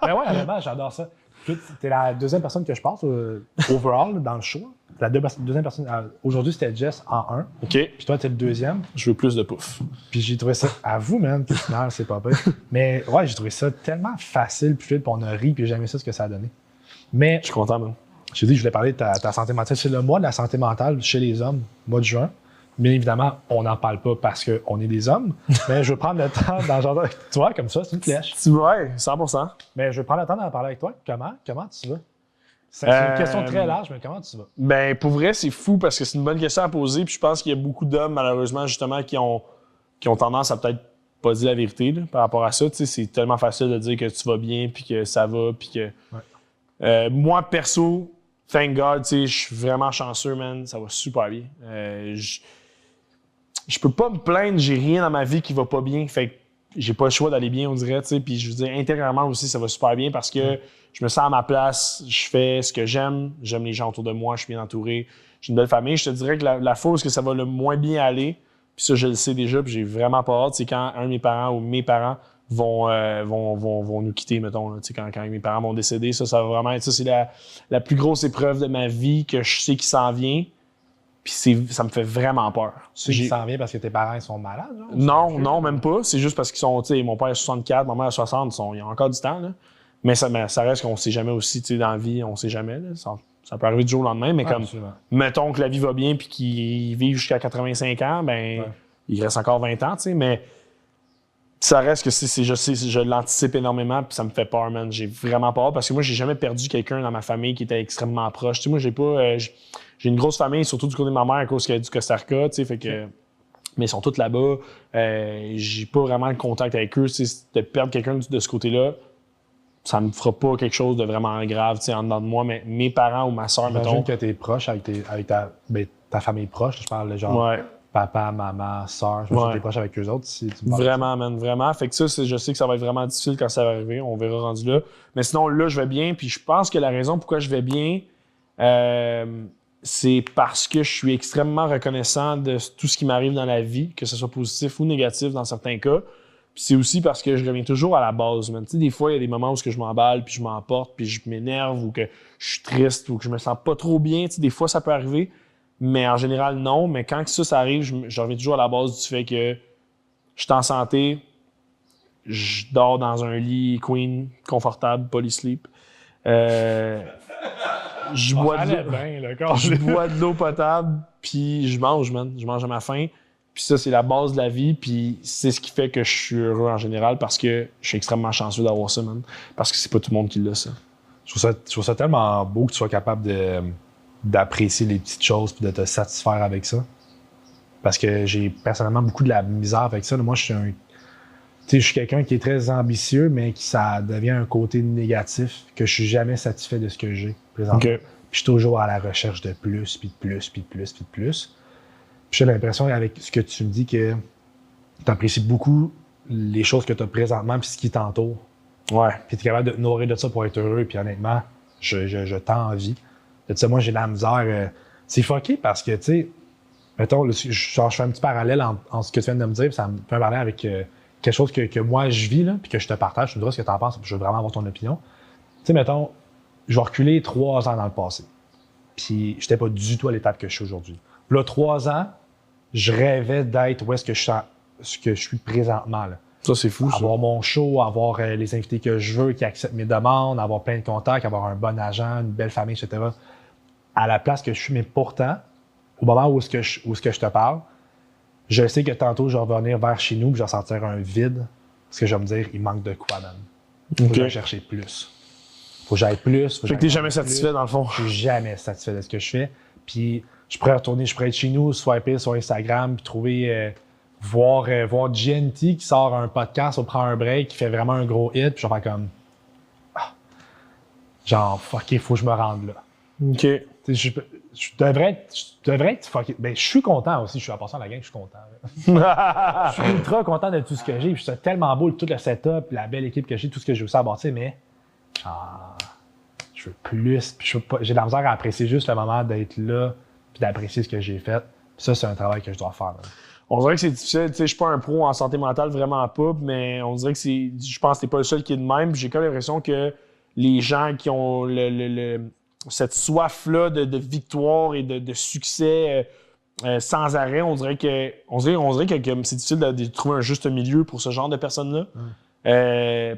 Ben ouais, honnêtement, j'adore ça. T'es la deuxième personne que je passe overall dans le show. La deuxième personne. Aujourd'hui, c'était Jess en 1. OK. Puis toi, t'es le deuxième. Je veux plus de pouf. Puis j'ai trouvé ça. À vous, man, puis au final, c'est pas pire. Mais ouais, j'ai trouvé ça tellement facile, puis fluide, puis on a ri, puis j'ai aimé ça ce que ça a donné. Mais. Je suis content, man. J'ai dit que je voulais parler de ta santé mentale. C'est le mois de la santé mentale chez les hommes, mois de juin. Bien évidemment, on n'en parle pas parce qu'on est des hommes, mais je veux prendre le temps d'en genre. Tu vois, comme ça, c'est une flèche. Ouais, 100%. Mais je veux prendre le temps d'en parler avec toi. Comment tu vas? C'est une question très large, mais comment tu vas? Ben, pour vrai, c'est fou parce que c'est une bonne question à poser. Puis je pense qu'il y a beaucoup d'hommes, malheureusement, justement, qui ont tendance à peut-être pas dit la vérité là, par rapport à ça. Tu sais, c'est tellement facile de dire que tu vas bien, puis que ça va, puis que... moi, perso, thank God, tu sais, je suis vraiment chanceux, man. Ça va super bien. Je peux pas me plaindre, j'ai rien dans ma vie qui va pas bien. Fait que j'ai pas le choix d'aller bien, on dirait, tu sais. Puis je veux dire, intérieurement aussi, ça va super bien parce que je me sens à ma place, je fais ce que j'aime les gens autour de moi, je suis bien entouré, j'ai une belle famille. Je te dirais que la fois où que ça va le moins bien aller, puis ça, je le sais déjà, puis j'ai vraiment pas hâte, c'est quand un de mes parents ou mes parents vont nous quitter, mettons. Là, quand mes parents vont décéder, ça va vraiment être ça. C'est la plus grosse épreuve de ma vie que je sais qu'il s'en vient. Puis ça me fait vraiment peur. Tu sais qu'il s'en vient parce que tes parents ils sont malades? Genre, non, même pas. C'est juste parce qu'ils sont, tu sais, mon père a 64, ma mère a 60, ils ont encore du temps, là. Mais ça reste qu'on sait jamais aussi, tu sais, dans la vie, on sait jamais, là. Ça peut arriver du jour au lendemain, mais comme, absolument. Mettons que la vie va bien puis qu'ils vivent jusqu'à 85 ans, ben, il reste encore 20 ans, tu sais, mais ça reste que je l'anticipe énormément puis ça me fait peur, man. J'ai vraiment peur parce que moi, j'ai jamais perdu quelqu'un dans ma famille qui était extrêmement proche. Tu sais, moi, j'ai une grosse famille, surtout du côté de ma mère à cause du Costa Rica, tu sais, fait que... Mais ils sont tous là-bas. J'ai pas vraiment le contact avec eux. Tu sais, de perdre quelqu'un de ce côté-là, ça me fera pas quelque chose de vraiment grave, tu sais, en dedans de moi. Mais mes parents ou ma soeur, mettons... J'imagine que t'es proche avec ta famille proche. Je parle de genre papa, maman, soeur. Je que t'es proche avec eux autres. Si tu me vraiment, man, vraiment. Fait que ça, je sais que ça va être vraiment difficile quand ça va arriver. On verra rendu là. Mais sinon, là, je vais bien. Puis je pense que la raison pourquoi je vais bien... c'est parce que je suis extrêmement reconnaissant de tout ce qui m'arrive dans la vie, que ce soit positif ou négatif dans certains cas. Puis c'est aussi parce que je reviens toujours à la base. Tu sais, des fois, il y a des moments où je m'emballe, puis je m'emporte, puis je m'énerve, ou que je suis triste, ou que je me sens pas trop bien. Tu sais, des fois, ça peut arriver, mais en général, non. Mais quand ça arrive, je reviens toujours à la base du fait que je suis en santé, je dors dans un lit queen, confortable, polysleep. Je bois de l'eau potable, puis je mange, man. Je mange à ma faim. Puis ça, c'est la base de la vie, puis c'est ce qui fait que je suis heureux en général parce que je suis extrêmement chanceux d'avoir ça, man. Parce que c'est pas tout le monde qui l'a, ça. Je trouve ça tellement beau que tu sois capable d'apprécier les petites choses puis de te satisfaire avec ça. Parce que j'ai personnellement beaucoup de la misère avec ça. Moi, je suis quelqu'un qui est très ambitieux, mais qui ça devient un côté négatif, que je suis jamais satisfait de ce que j'ai présentement. Okay. Puis je suis toujours à la recherche de plus, puis de plus, puis de plus, puis de plus. Puis j'ai l'impression, avec ce que tu me dis, que tu apprécies beaucoup les choses que tu as présentement puis ce qui t'entoure. Ouais. Puis tu es capable de te nourrir de ça pour être heureux. Puis honnêtement, je t'envie. Tu sais, moi, j'ai de la misère. C'est fucké parce que, tu sais, mettons, je fais un petit parallèle en ce que tu viens de me dire, puis ça me fait parler avec quelque chose que moi, je vis, là, puis que je te partage. Tu me diras ce que tu en penses, puis je veux vraiment avoir ton opinion. Tu sais, mettons, je vais reculer 3 ans dans le passé. Puis j'étais pas du tout à l'étape que je suis aujourd'hui. Là, 3 ans, je rêvais d'être où est-ce que je suis présentement. Là. Ça, c'est fou, avoir mon show, avoir les invités que je veux, qui acceptent mes demandes, avoir plein de contacts, avoir un bon agent, une belle famille, etc. À la place que je suis, mais pourtant, au moment où est-ce que je te parle, je sais que tantôt, je vais revenir vers chez nous et je vais sentir un vide. Parce que je vais me dire, il manque de quoi, man. Faut que j'aille chercher plus. Faut que j'aille plus. Fait que t'es jamais satisfait, dans le fond. Je suis jamais satisfait de ce que je fais. Puis, je pourrais être chez nous, swiper sur Instagram, puis trouver, voir GNT qui sort un podcast, on prend un break, qui fait vraiment un gros hit, puis je vais faire comme, genre, fuck, il faut que je me rende là. OK. Je devrais être fucké. Ben, je suis content aussi, je suis en passant à la gang, je suis content. Je suis ultra content de tout ce que j'ai, puis c'est tellement beau, tout le setup, la belle équipe que j'ai, tout ce que j'ai aussi à bâtir, mais je veux plus, puis j'ai de la misère à apprécier juste le moment d'être là, puis d'apprécier ce que j'ai fait. Puis ça, c'est un travail que je dois faire. Là. On dirait que c'est difficile. Tu sais, je suis pas un pro en santé mentale, vraiment pas, mais on dirait que je pense que t'es pas le seul qui est de même. J'ai quand même l'impression que les gens qui ont cette soif-là de victoire et de succès sans arrêt, on dirait que c'est difficile de trouver un juste milieu pour ce genre de personnes-là.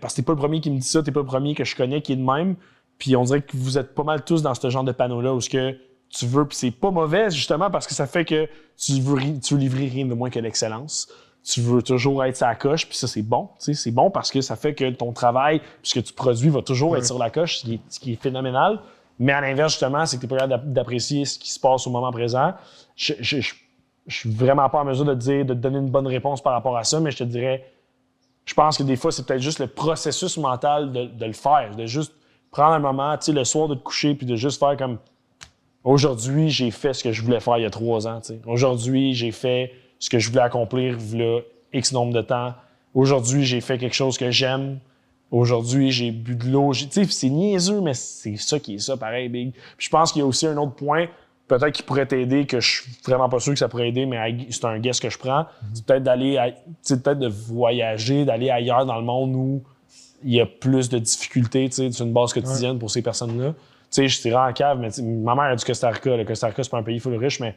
Parce que t'es pas le premier qui me dit ça, t'es pas le premier que je connais qui est de même. Puis on dirait que vous êtes pas mal tous dans ce genre de panneau-là où ce que tu veux, puis c'est pas mauvais justement parce que ça fait que tu veux livrer rien de moins que l'excellence. Tu veux toujours être sur la coche, puis ça c'est bon. Tu sais, c'est bon parce que ça fait que ton travail, puis ce que tu produis va toujours être sur la coche, ce qui est phénoménal. Mais à l'inverse justement, c'est que t'es pas capable d'apprécier ce qui se passe au moment présent. Je suis vraiment pas en mesure de te donner une bonne réponse par rapport à ça, mais je te dirais, je pense que des fois, c'est peut-être juste le processus mental de le faire, de juste prendre un moment, tu sais, le soir de te coucher, puis de juste faire comme aujourd'hui, j'ai fait ce que je voulais faire il y a 3 ans. T'sais. Aujourd'hui, j'ai fait ce que je voulais accomplir il y a X nombre de temps. Aujourd'hui, j'ai fait quelque chose que j'aime. Aujourd'hui, j'ai bu de l'eau. Tu sais, c'est niaiseux, mais c'est ça qui est ça, pareil, Big. Puis je pense qu'il y a aussi un autre point, peut-être qui pourrait t'aider, que je suis vraiment pas sûr que ça pourrait aider, mais c'est un guess que je prends. C'est peut-être peut-être de voyager, d'aller ailleurs dans le monde où il y a plus de difficultés, tu sais, c'est une base quotidienne pour ces personnes-là. Tu sais, je suis en cave, mais ma mère a du Costa Rica. Le Costa Rica, c'est pas un pays full riche, mais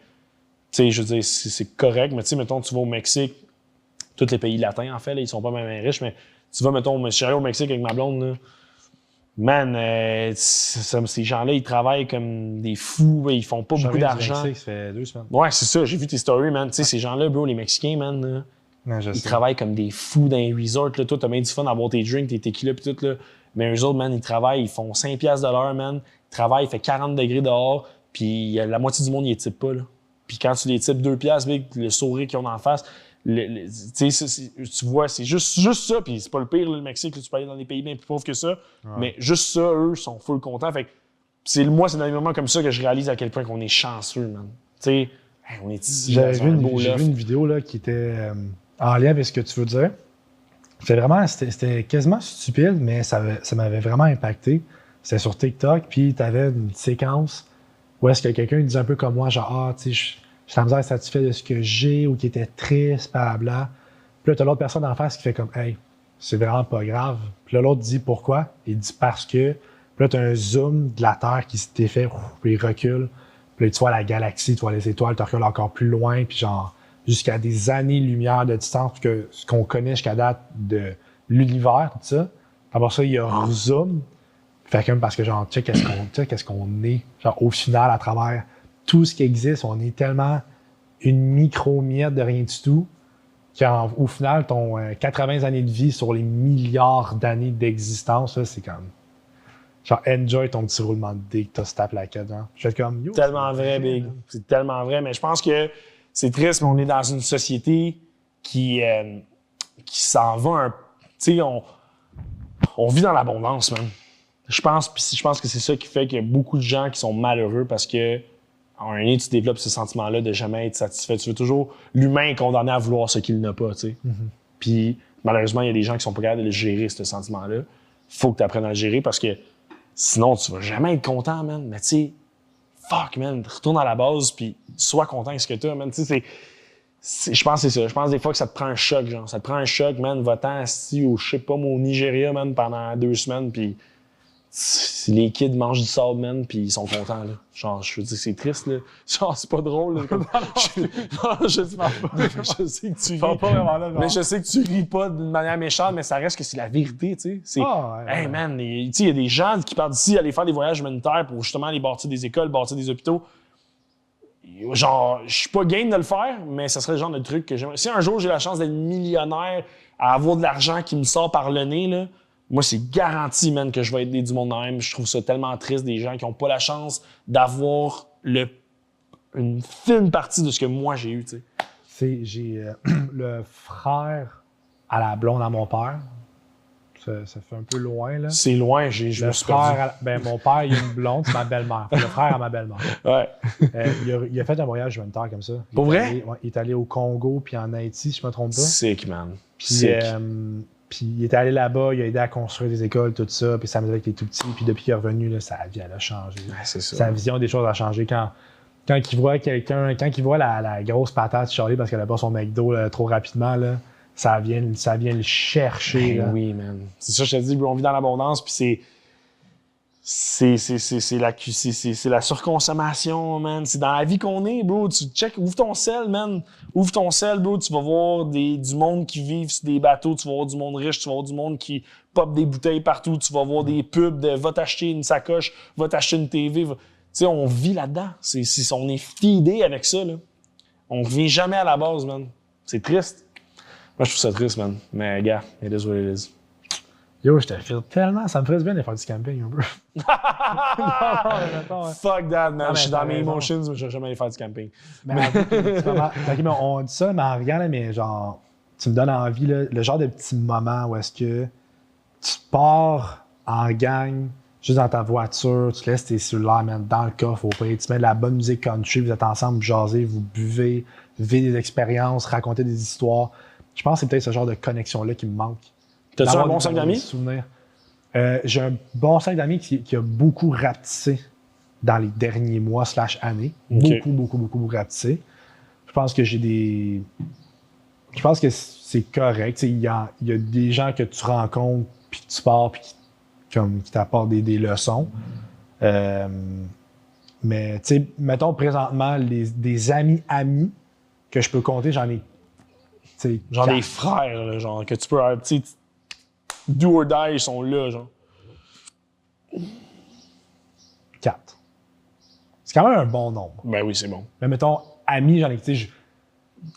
tu sais, je veux dire, c'est correct. Mais tu sais, mettons, tu vas au Mexique, tous les pays latins, en fait, là, ils sont pas même riches, mais tu vas, mettons, je suis allé au Mexique avec ma blonde, là. Man, ces gens-là, ils travaillent comme des fous, ils font pas beaucoup d'argent. Mexique, ça fait 2 semaines. Ouais, c'est ça, j'ai vu tes stories, man. Tu sais, ces gens-là, bro, les Mexicains, man, là, ils travaillent comme des fous dans les resorts, là. Toi, t'as bien du fun à boire tes drinks, tes tequila pis tout, là. Mais eux autres, man, ils travaillent, ils font 5$ de l'heure, man. Ils travaillent, il fait 40 degrés dehors, puis la moitié du monde, ils les typent pas, là. Puis quand tu les types 2$, mec, le sourire qu'ils ont en face, tu sais, tu vois, c'est juste ça, puis c'est pas le pire, là, le Mexique, là, tu peux aller dans des pays bien plus pauvres que ça, mais juste ça, eux, sont full contents. Fait que moi, c'est dans des moments comme ça que je réalise à quel point qu'on est chanceux, man. Tu sais, on est ici. J'ai vu une vidéo là, qui était en lien avec ce que tu veux dire. C'était quasiment stupide, mais ça m'avait vraiment impacté. C'était sur TikTok, puis tu avais une séquence où est-ce que quelqu'un disait un peu comme moi, genre, tu sais, je suis la misère satisfait de ce que j'ai, ou qui était triste, blablabla. Puis là, t'as l'autre personne en face qui fait comme, hey, c'est vraiment pas grave. Puis là, l'autre dit pourquoi? Il dit parce que. Puis là, t'as un zoom de la Terre qui se défait, puis il recule. Puis là, tu vois la galaxie, tu vois les étoiles, tu recules encore plus loin, puis genre, jusqu'à des années-lumière de distance, que ce qu'on connaît jusqu'à date de l'univers, tout ça. Après ça, il y a un zoom. Fait comme parce que genre, tu sais, qu'est-ce qu'on est. Genre, au final, à travers tout ce qui existe, on est tellement une micro-miette de rien du tout qu'au final, ton 80 années de vie sur les milliards d'années d'existence, là, c'est comme... Genre, enjoy ton petit roulement de dé que t'as se tape la quête. Hein. Je fais comme... Yo, tellement vrai, Big. C'est tellement vrai, mais je pense que c'est triste, mais on est dans une société qui s'en va un... Tu sais, on vit dans l'abondance, man. Je pense que c'est ça qui fait qu'il y a beaucoup de gens qui sont malheureux parce que à un moment donné, tu développes ce sentiment-là de jamais être satisfait. Tu veux toujours... L'humain est condamné à vouloir ce qu'il n'a pas, tu sais. Puis, malheureusement, il y a des gens qui sont pas capables de le gérer, ce sentiment-là. Faut que tu apprennes à le gérer parce que sinon, tu vas jamais être content, man. Mais tu sais, fuck, man, retourne à la base puis sois content avec ce que t'as, man. Tu sais, je pense que c'est ça. Je pense des fois que ça te prend un choc, genre. Ça te prend un choc, man, va-t'en assis au, je sais pas, au Nigeria, man, pendant 2 semaines puis les kids mangent du sable, man, puis ils sont contents, là. Genre, je veux dire, c'est triste, là. Genre, c'est pas drôle, là. Je sais que tu ris. Mais je sais que tu ris pas d'une manière méchante, mais ça reste que c'est la vérité, tu sais. Hey, man, tu sais, il y a des gens qui partent d'ici aller faire des voyages humanitaires pour justement aller bâtir des écoles, bâtir des hôpitaux. Genre, je suis pas game de le faire, mais ça serait le genre de truc que j'aimerais. Si un jour j'ai la chance d'être millionnaire, à avoir de l'argent qui me sort par le nez, là, moi, c'est garanti, man, que je vais aider du monde de même. Je trouve ça tellement triste, des gens qui n'ont pas la chance d'avoir une fine partie de ce que moi, j'ai eu, tu sais. J'ai le frère à la blonde à mon père. Ça fait un peu loin, là. C'est loin, je me suis perdu. Mon père, il a une blonde, c'est ma belle-mère. Le frère à ma belle-mère. Ouais. Il a fait un voyage humanitaire comme ça. Pour vrai? Il est allé au Congo puis en Haïti, si je me trompe pas. Sick, man. Puis il était allé là-bas, il a aidé à construire des écoles, tout ça, puis s'amuser avec les tout-petits. Puis depuis qu'il est revenu, là, sa vie, elle a changé. Ouais, c'est ça. Sa vision des choses a changé. Quand il voit quelqu'un, quand il voit la grosse patate Charlie parce qu'elle a pas son McDo là, trop rapidement, là, ça vient le chercher. Ben là. oui, man. C'est ça, je te dis, on vit dans l'abondance, puis c'est la surconsommation, man. C'est dans la vie qu'on est, bro. Tu check, ouvre ton sel, man. Ouvre ton sel, bro. Tu vas voir du monde qui vit sur des bateaux. Tu vas voir du monde riche. Tu vas voir du monde qui pop des bouteilles partout. Tu vas voir des pubs de va t'acheter une sacoche, va t'acheter une TV. Tu sais, on vit là-dedans. On est feedé avec ça, là. On revient jamais à la base, man. C'est triste. Moi, je trouve ça triste, man. Mais, gars, it is what it is. Yo, je te file tellement. Ça me ferait du bien de faire du camping un peu. Fuck that, man. Je suis dans mes emotions, mais je vais jamais aller faire du camping. On dit ça, mais en regardant, mais genre, tu me donnes envie, là, le genre de petit moment où est-ce que tu pars en gang, juste dans ta voiture, tu laisses tes cellulaires dans le coffre au pays, tu mets de la bonne musique country, vous êtes ensemble, vous jasez, vous buvez, vivez des expériences, racontez des histoires. Je pense que c'est peut-être ce genre de connexion-là qui me manque. T'as-tu un bon cercle d'amis? J'ai un bon cercle d'amis qui a beaucoup rapetissé dans les derniers mois / années. Okay. Beaucoup rapetissé. Je pense que je pense que c'est correct. Il y a des gens que tu rencontres, puis que tu pars, puis qui t'apportent des leçons. Mais, tu sais, mettons, présentement, des amis que je peux compter, j'en ai... Genre des frères, là, genre, que tu peux... Tu sais, do or die, ils sont là, genre. 4. C'est quand même un bon nombre. Ben oui, c'est bon. Mais mettons, amis, j'en ai...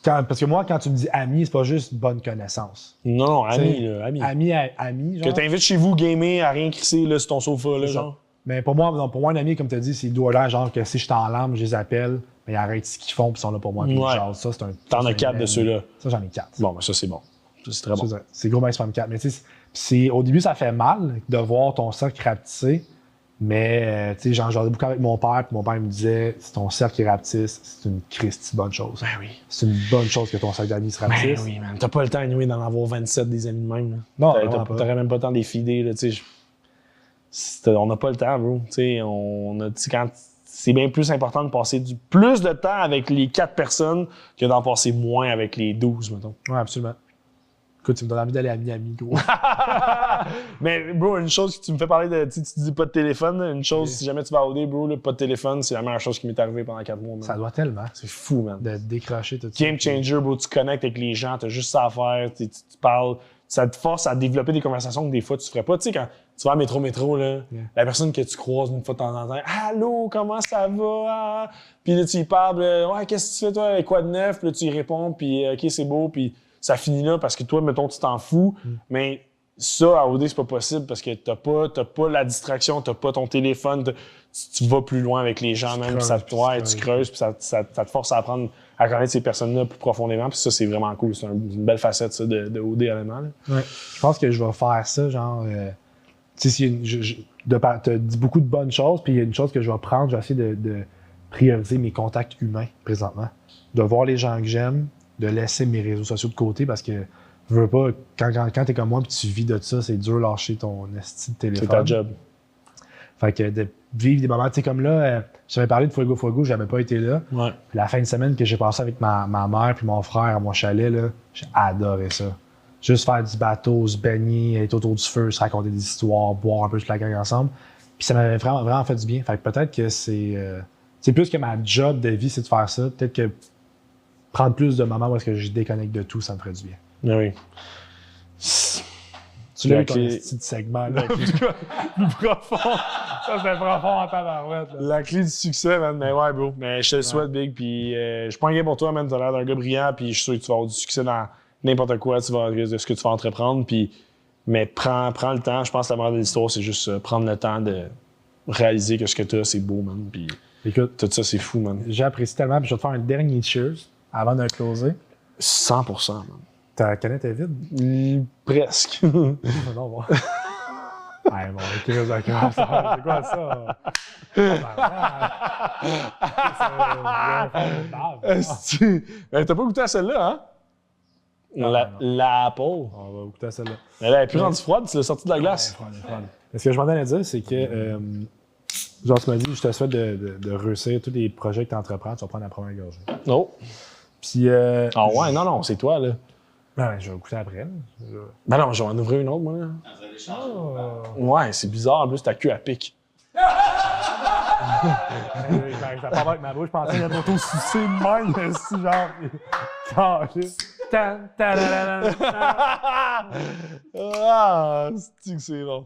Parce que moi, quand tu me dis amis, c'est pas juste bonne connaissance. Non, amis, là, amis. Amis, genre. Que t'invites chez vous gamer à rien crisser là, sur ton sofa, là, genre. Mais pour moi, un ami, comme tu as dit, c'est do or die, genre que si je suis en larmes, je les appelle, mais ils arrêtent ce qu'ils font, puis ils sont là pour moi. Puis genre, ça, c'est un... T'en as 4 de ceux-là. Ça, j'en ai 4. Bon, ben ça, c'est bon. Ça, c'est très bon. C'est gros maximum 4. Mais tu sais, au début, ça fait mal de voir ton cercle rapetisser. Mais, tu sais, j'en parlais beaucoup avec mon père, puis mon père me disait, si ton cercle est rapetisse, c'est une Christie bonne chose. Ben oui. C'est une bonne chose que ton cercle d'amis se rapetisse. Ben oui, man. T'as pas le temps, anyway, d'en avoir 27 des amis de même. Là. Non, t'aurais même pas le temps de les feeder, là, tu sais. On n'a pas le temps, bro. Tu sais, quand c'est bien plus important de passer plus de temps avec les 4 personnes que d'en passer moins avec les 12, mettons. Ouais, absolument. Écoute, tu me donnes envie d'aller à Miami, gros. Mais, bro, une chose que tu me fais parler de. Tu dis pas de téléphone. Une chose, si jamais tu vas à OD, bro, là, pas de téléphone, c'est la meilleure chose qui m'est arrivée pendant 4 mois. Man. Ça doit tellement. C'est fou, man. De décrocher tout ça. Game changer, bro. Tu connectes avec les gens, t'as juste ça à faire, tu parles. Ça te force à développer des conversations que des fois tu ferais pas. Tu sais, quand tu vas à métro, là, la personne que tu croises une fois de temps en temps, allô, comment ça va? Puis là, tu y parles, ouais, qu'est-ce que tu fais, toi, avec quoi de neuf? Puis là, tu y réponds, puis OK, c'est beau, puis ça finit là parce que toi, mettons, tu t'en fous. Mais ça, à OD, c'est pas possible parce que t'as pas la distraction, t'as pas ton téléphone, tu vas plus loin avec les gens, même, tu creuses, puis ça te force à apprendre à connaître ces personnes-là plus profondément, puis ça, c'est vraiment cool. C'est une belle facette, ça, de OD, honnêtement. Ouais. Je pense que je vais faire ça, genre... tu sais, t'as dit beaucoup de bonnes choses, puis il y a une chose que je vais prendre, je vais essayer de prioriser mes contacts humains, présentement. De voir les gens que j'aime, de laisser mes réseaux sociaux de côté, parce que je veux pas, quand t'es comme moi, puis tu vis de ça, c'est dur de lâcher ton esti de téléphone. C'est ta job. Fait que de vivre des moments, tu sais, comme là, j'avais parlé de Fuego, j'avais pas été là. Ouais. Puis la fin de semaine que j'ai passé avec ma mère puis mon frère à mon chalet, là, j'ai adoré ça. Juste faire du bateau, se baigner, être autour du feu, se raconter des histoires, boire un peu toute la gang ensemble. Puis ça m'avait vraiment fait du bien. Fait que peut-être que c'est plus que ma job de vie, c'est de faire ça. Peut-être que prendre plus de moments où est-ce que je déconnecte de tout, ça me ferait du bien. Oui. Tu l'as eu ton petit segment, là. Plus profond. Ça, c'est profond en tabarouette, là. La clé du succès, man. Mais ouais, bro. Mais je te le souhaite, Big. Puis je suis pas inquiet pour toi, man. T'as l'air d'un gars brillant. Puis je suis sûr que tu vas avoir du succès dans n'importe quoi de ce que tu vas entreprendre. Puis, mais prends le temps. Je pense que la meilleure de l'histoire, c'est juste prendre le temps de réaliser que ce que tu as, c'est beau, man. Puis écoute, tout ça, c'est fou, man. J'apprécie tellement. Puis je vais te faire un dernier cheers avant de closer. 100%, man. Ta canette est vide? Presque. Non, bon. Ouais, bon, c'est quoi ça? T'as pas goûté à celle-là, hein? La Apple. On va goûter à celle-là. Elle est plus rendue froide, tu l'as sortie de la glace. Froide. Ce que je m'en allais dire, c'est que, genre, tu m'as dit, je te souhaite de réussir tous les projets que tu entreprends, tu vas prendre la première gorgée. Oh. Puis. Ah ouais, non, c'est toi, là. Ben, je vais goûter après. Ben non, je vais en ouvrir une autre, moi, là. Ouais, c'est bizarre, en plus, ta queue à pic. Ça part avec ma bouche, je pensais être auto-sucé de même, mais si, genre. Ah, c'est bon.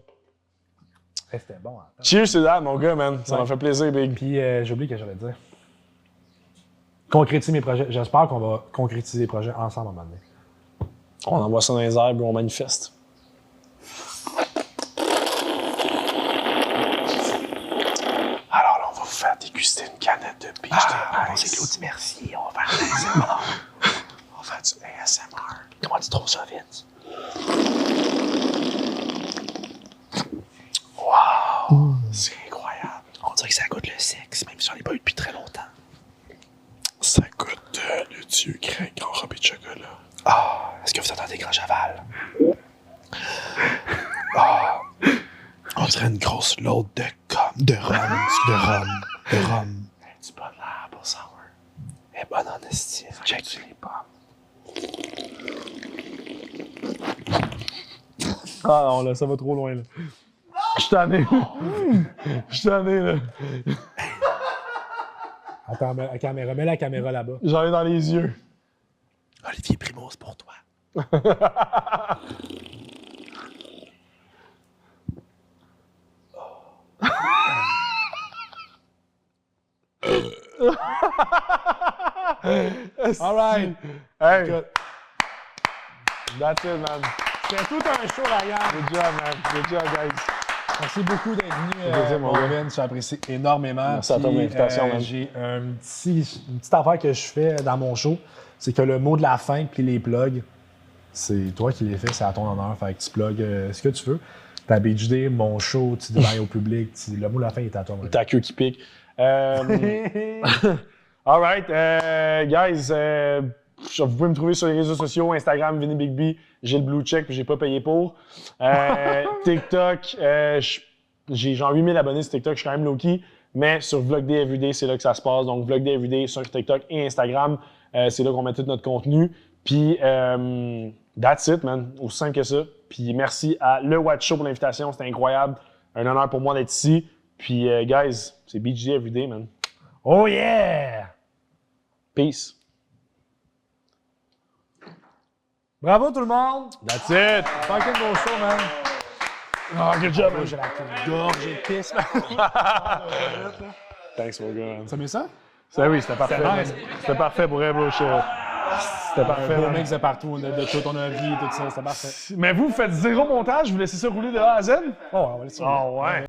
C'était bon. Cheers, c'est that, mon gars, man. Ça m'a fait plaisir, Big. Puis, j'ai oublié ce que j'allais dire. Concrétiser mes projets. J'espère qu'on va concrétiser les projets ensemble à un moment donné. On envoie ça dans les airs, puis on manifeste. Alors là, on va vous faire déguster une canette de peach. C'est Claudie Mercier, on va faire un ASMR. On va faire du ASMR. Comment tu trouves ça, Vince? Wow! C'est incroyable. On dirait que ça goûte le sexe, même si on n'est pas eu depuis très longtemps. Ça goûte le dieu grec enrobé de chocolat. Ah! Est-ce que vous entendez Grand Chaval? Ah! On dirait une grosse load de rhum. Du bon apple sour. Elle est bonne en esti. Check les pommes. Ah non, là, ça va trop loin, là. Je suis tanné. Je suis tanné, là. Attends, la caméra, mets la caméra là-bas. J'en ai dans les yeux. Olivier Primo, c'est pour toi. All right. Hey. Good. That's it, man. C'était tout un show, la gang. Good job, man. Good job, guys. Merci beaucoup d'être venu, mon gars. Vince. J'apprécie énormément. Merci à toi pour l'invitation, man. J'ai une petite affaire que je fais dans mon show. C'est que le mot de la fin puis les plugs, c'est toi qui les fais, c'est à ton honneur. Fait que tu plugs ce que tu veux. Ta BJD, mon show, tu dis au public. Le mot de la fin est à toi. Ta queue qui pique. All right, guys, vous pouvez me trouver sur les réseaux sociaux, Instagram, Vinny Big B. J'ai le blue check puis j'ai pas payé pour. TikTok, j'ai genre 8000 abonnés sur TikTok, je suis quand même low-key. Mais sur Vlog Day Everyday, c'est là que ça se passe. Donc, Vlog Day Everyday sur TikTok et Instagram, c'est là qu'on met tout notre contenu. Puis, that's it, man. Aussi simple que ça. Puis, merci à Le Watch Show pour l'invitation. C'était incroyable. Un honneur pour moi d'être ici. Puis, guys, c'est BG Everyday, man. Oh yeah! Peace. Bravo tout le monde! That's it. Fucking beau show, man! Oh, good job, man. J'ai la gorge, j'ai le pisse, man. Thanks, my God. Ça met ça? Oui, c'était parfait. Nice. C'était parfait pour elle, bro. C'était parfait. Un mix de partout, de tout, on a vie et tout ça, c'était parfait. Mais vous faites zéro montage, vous laissez ça rouler de A à Z? Oh, on va laisser ça. Oh, ouais.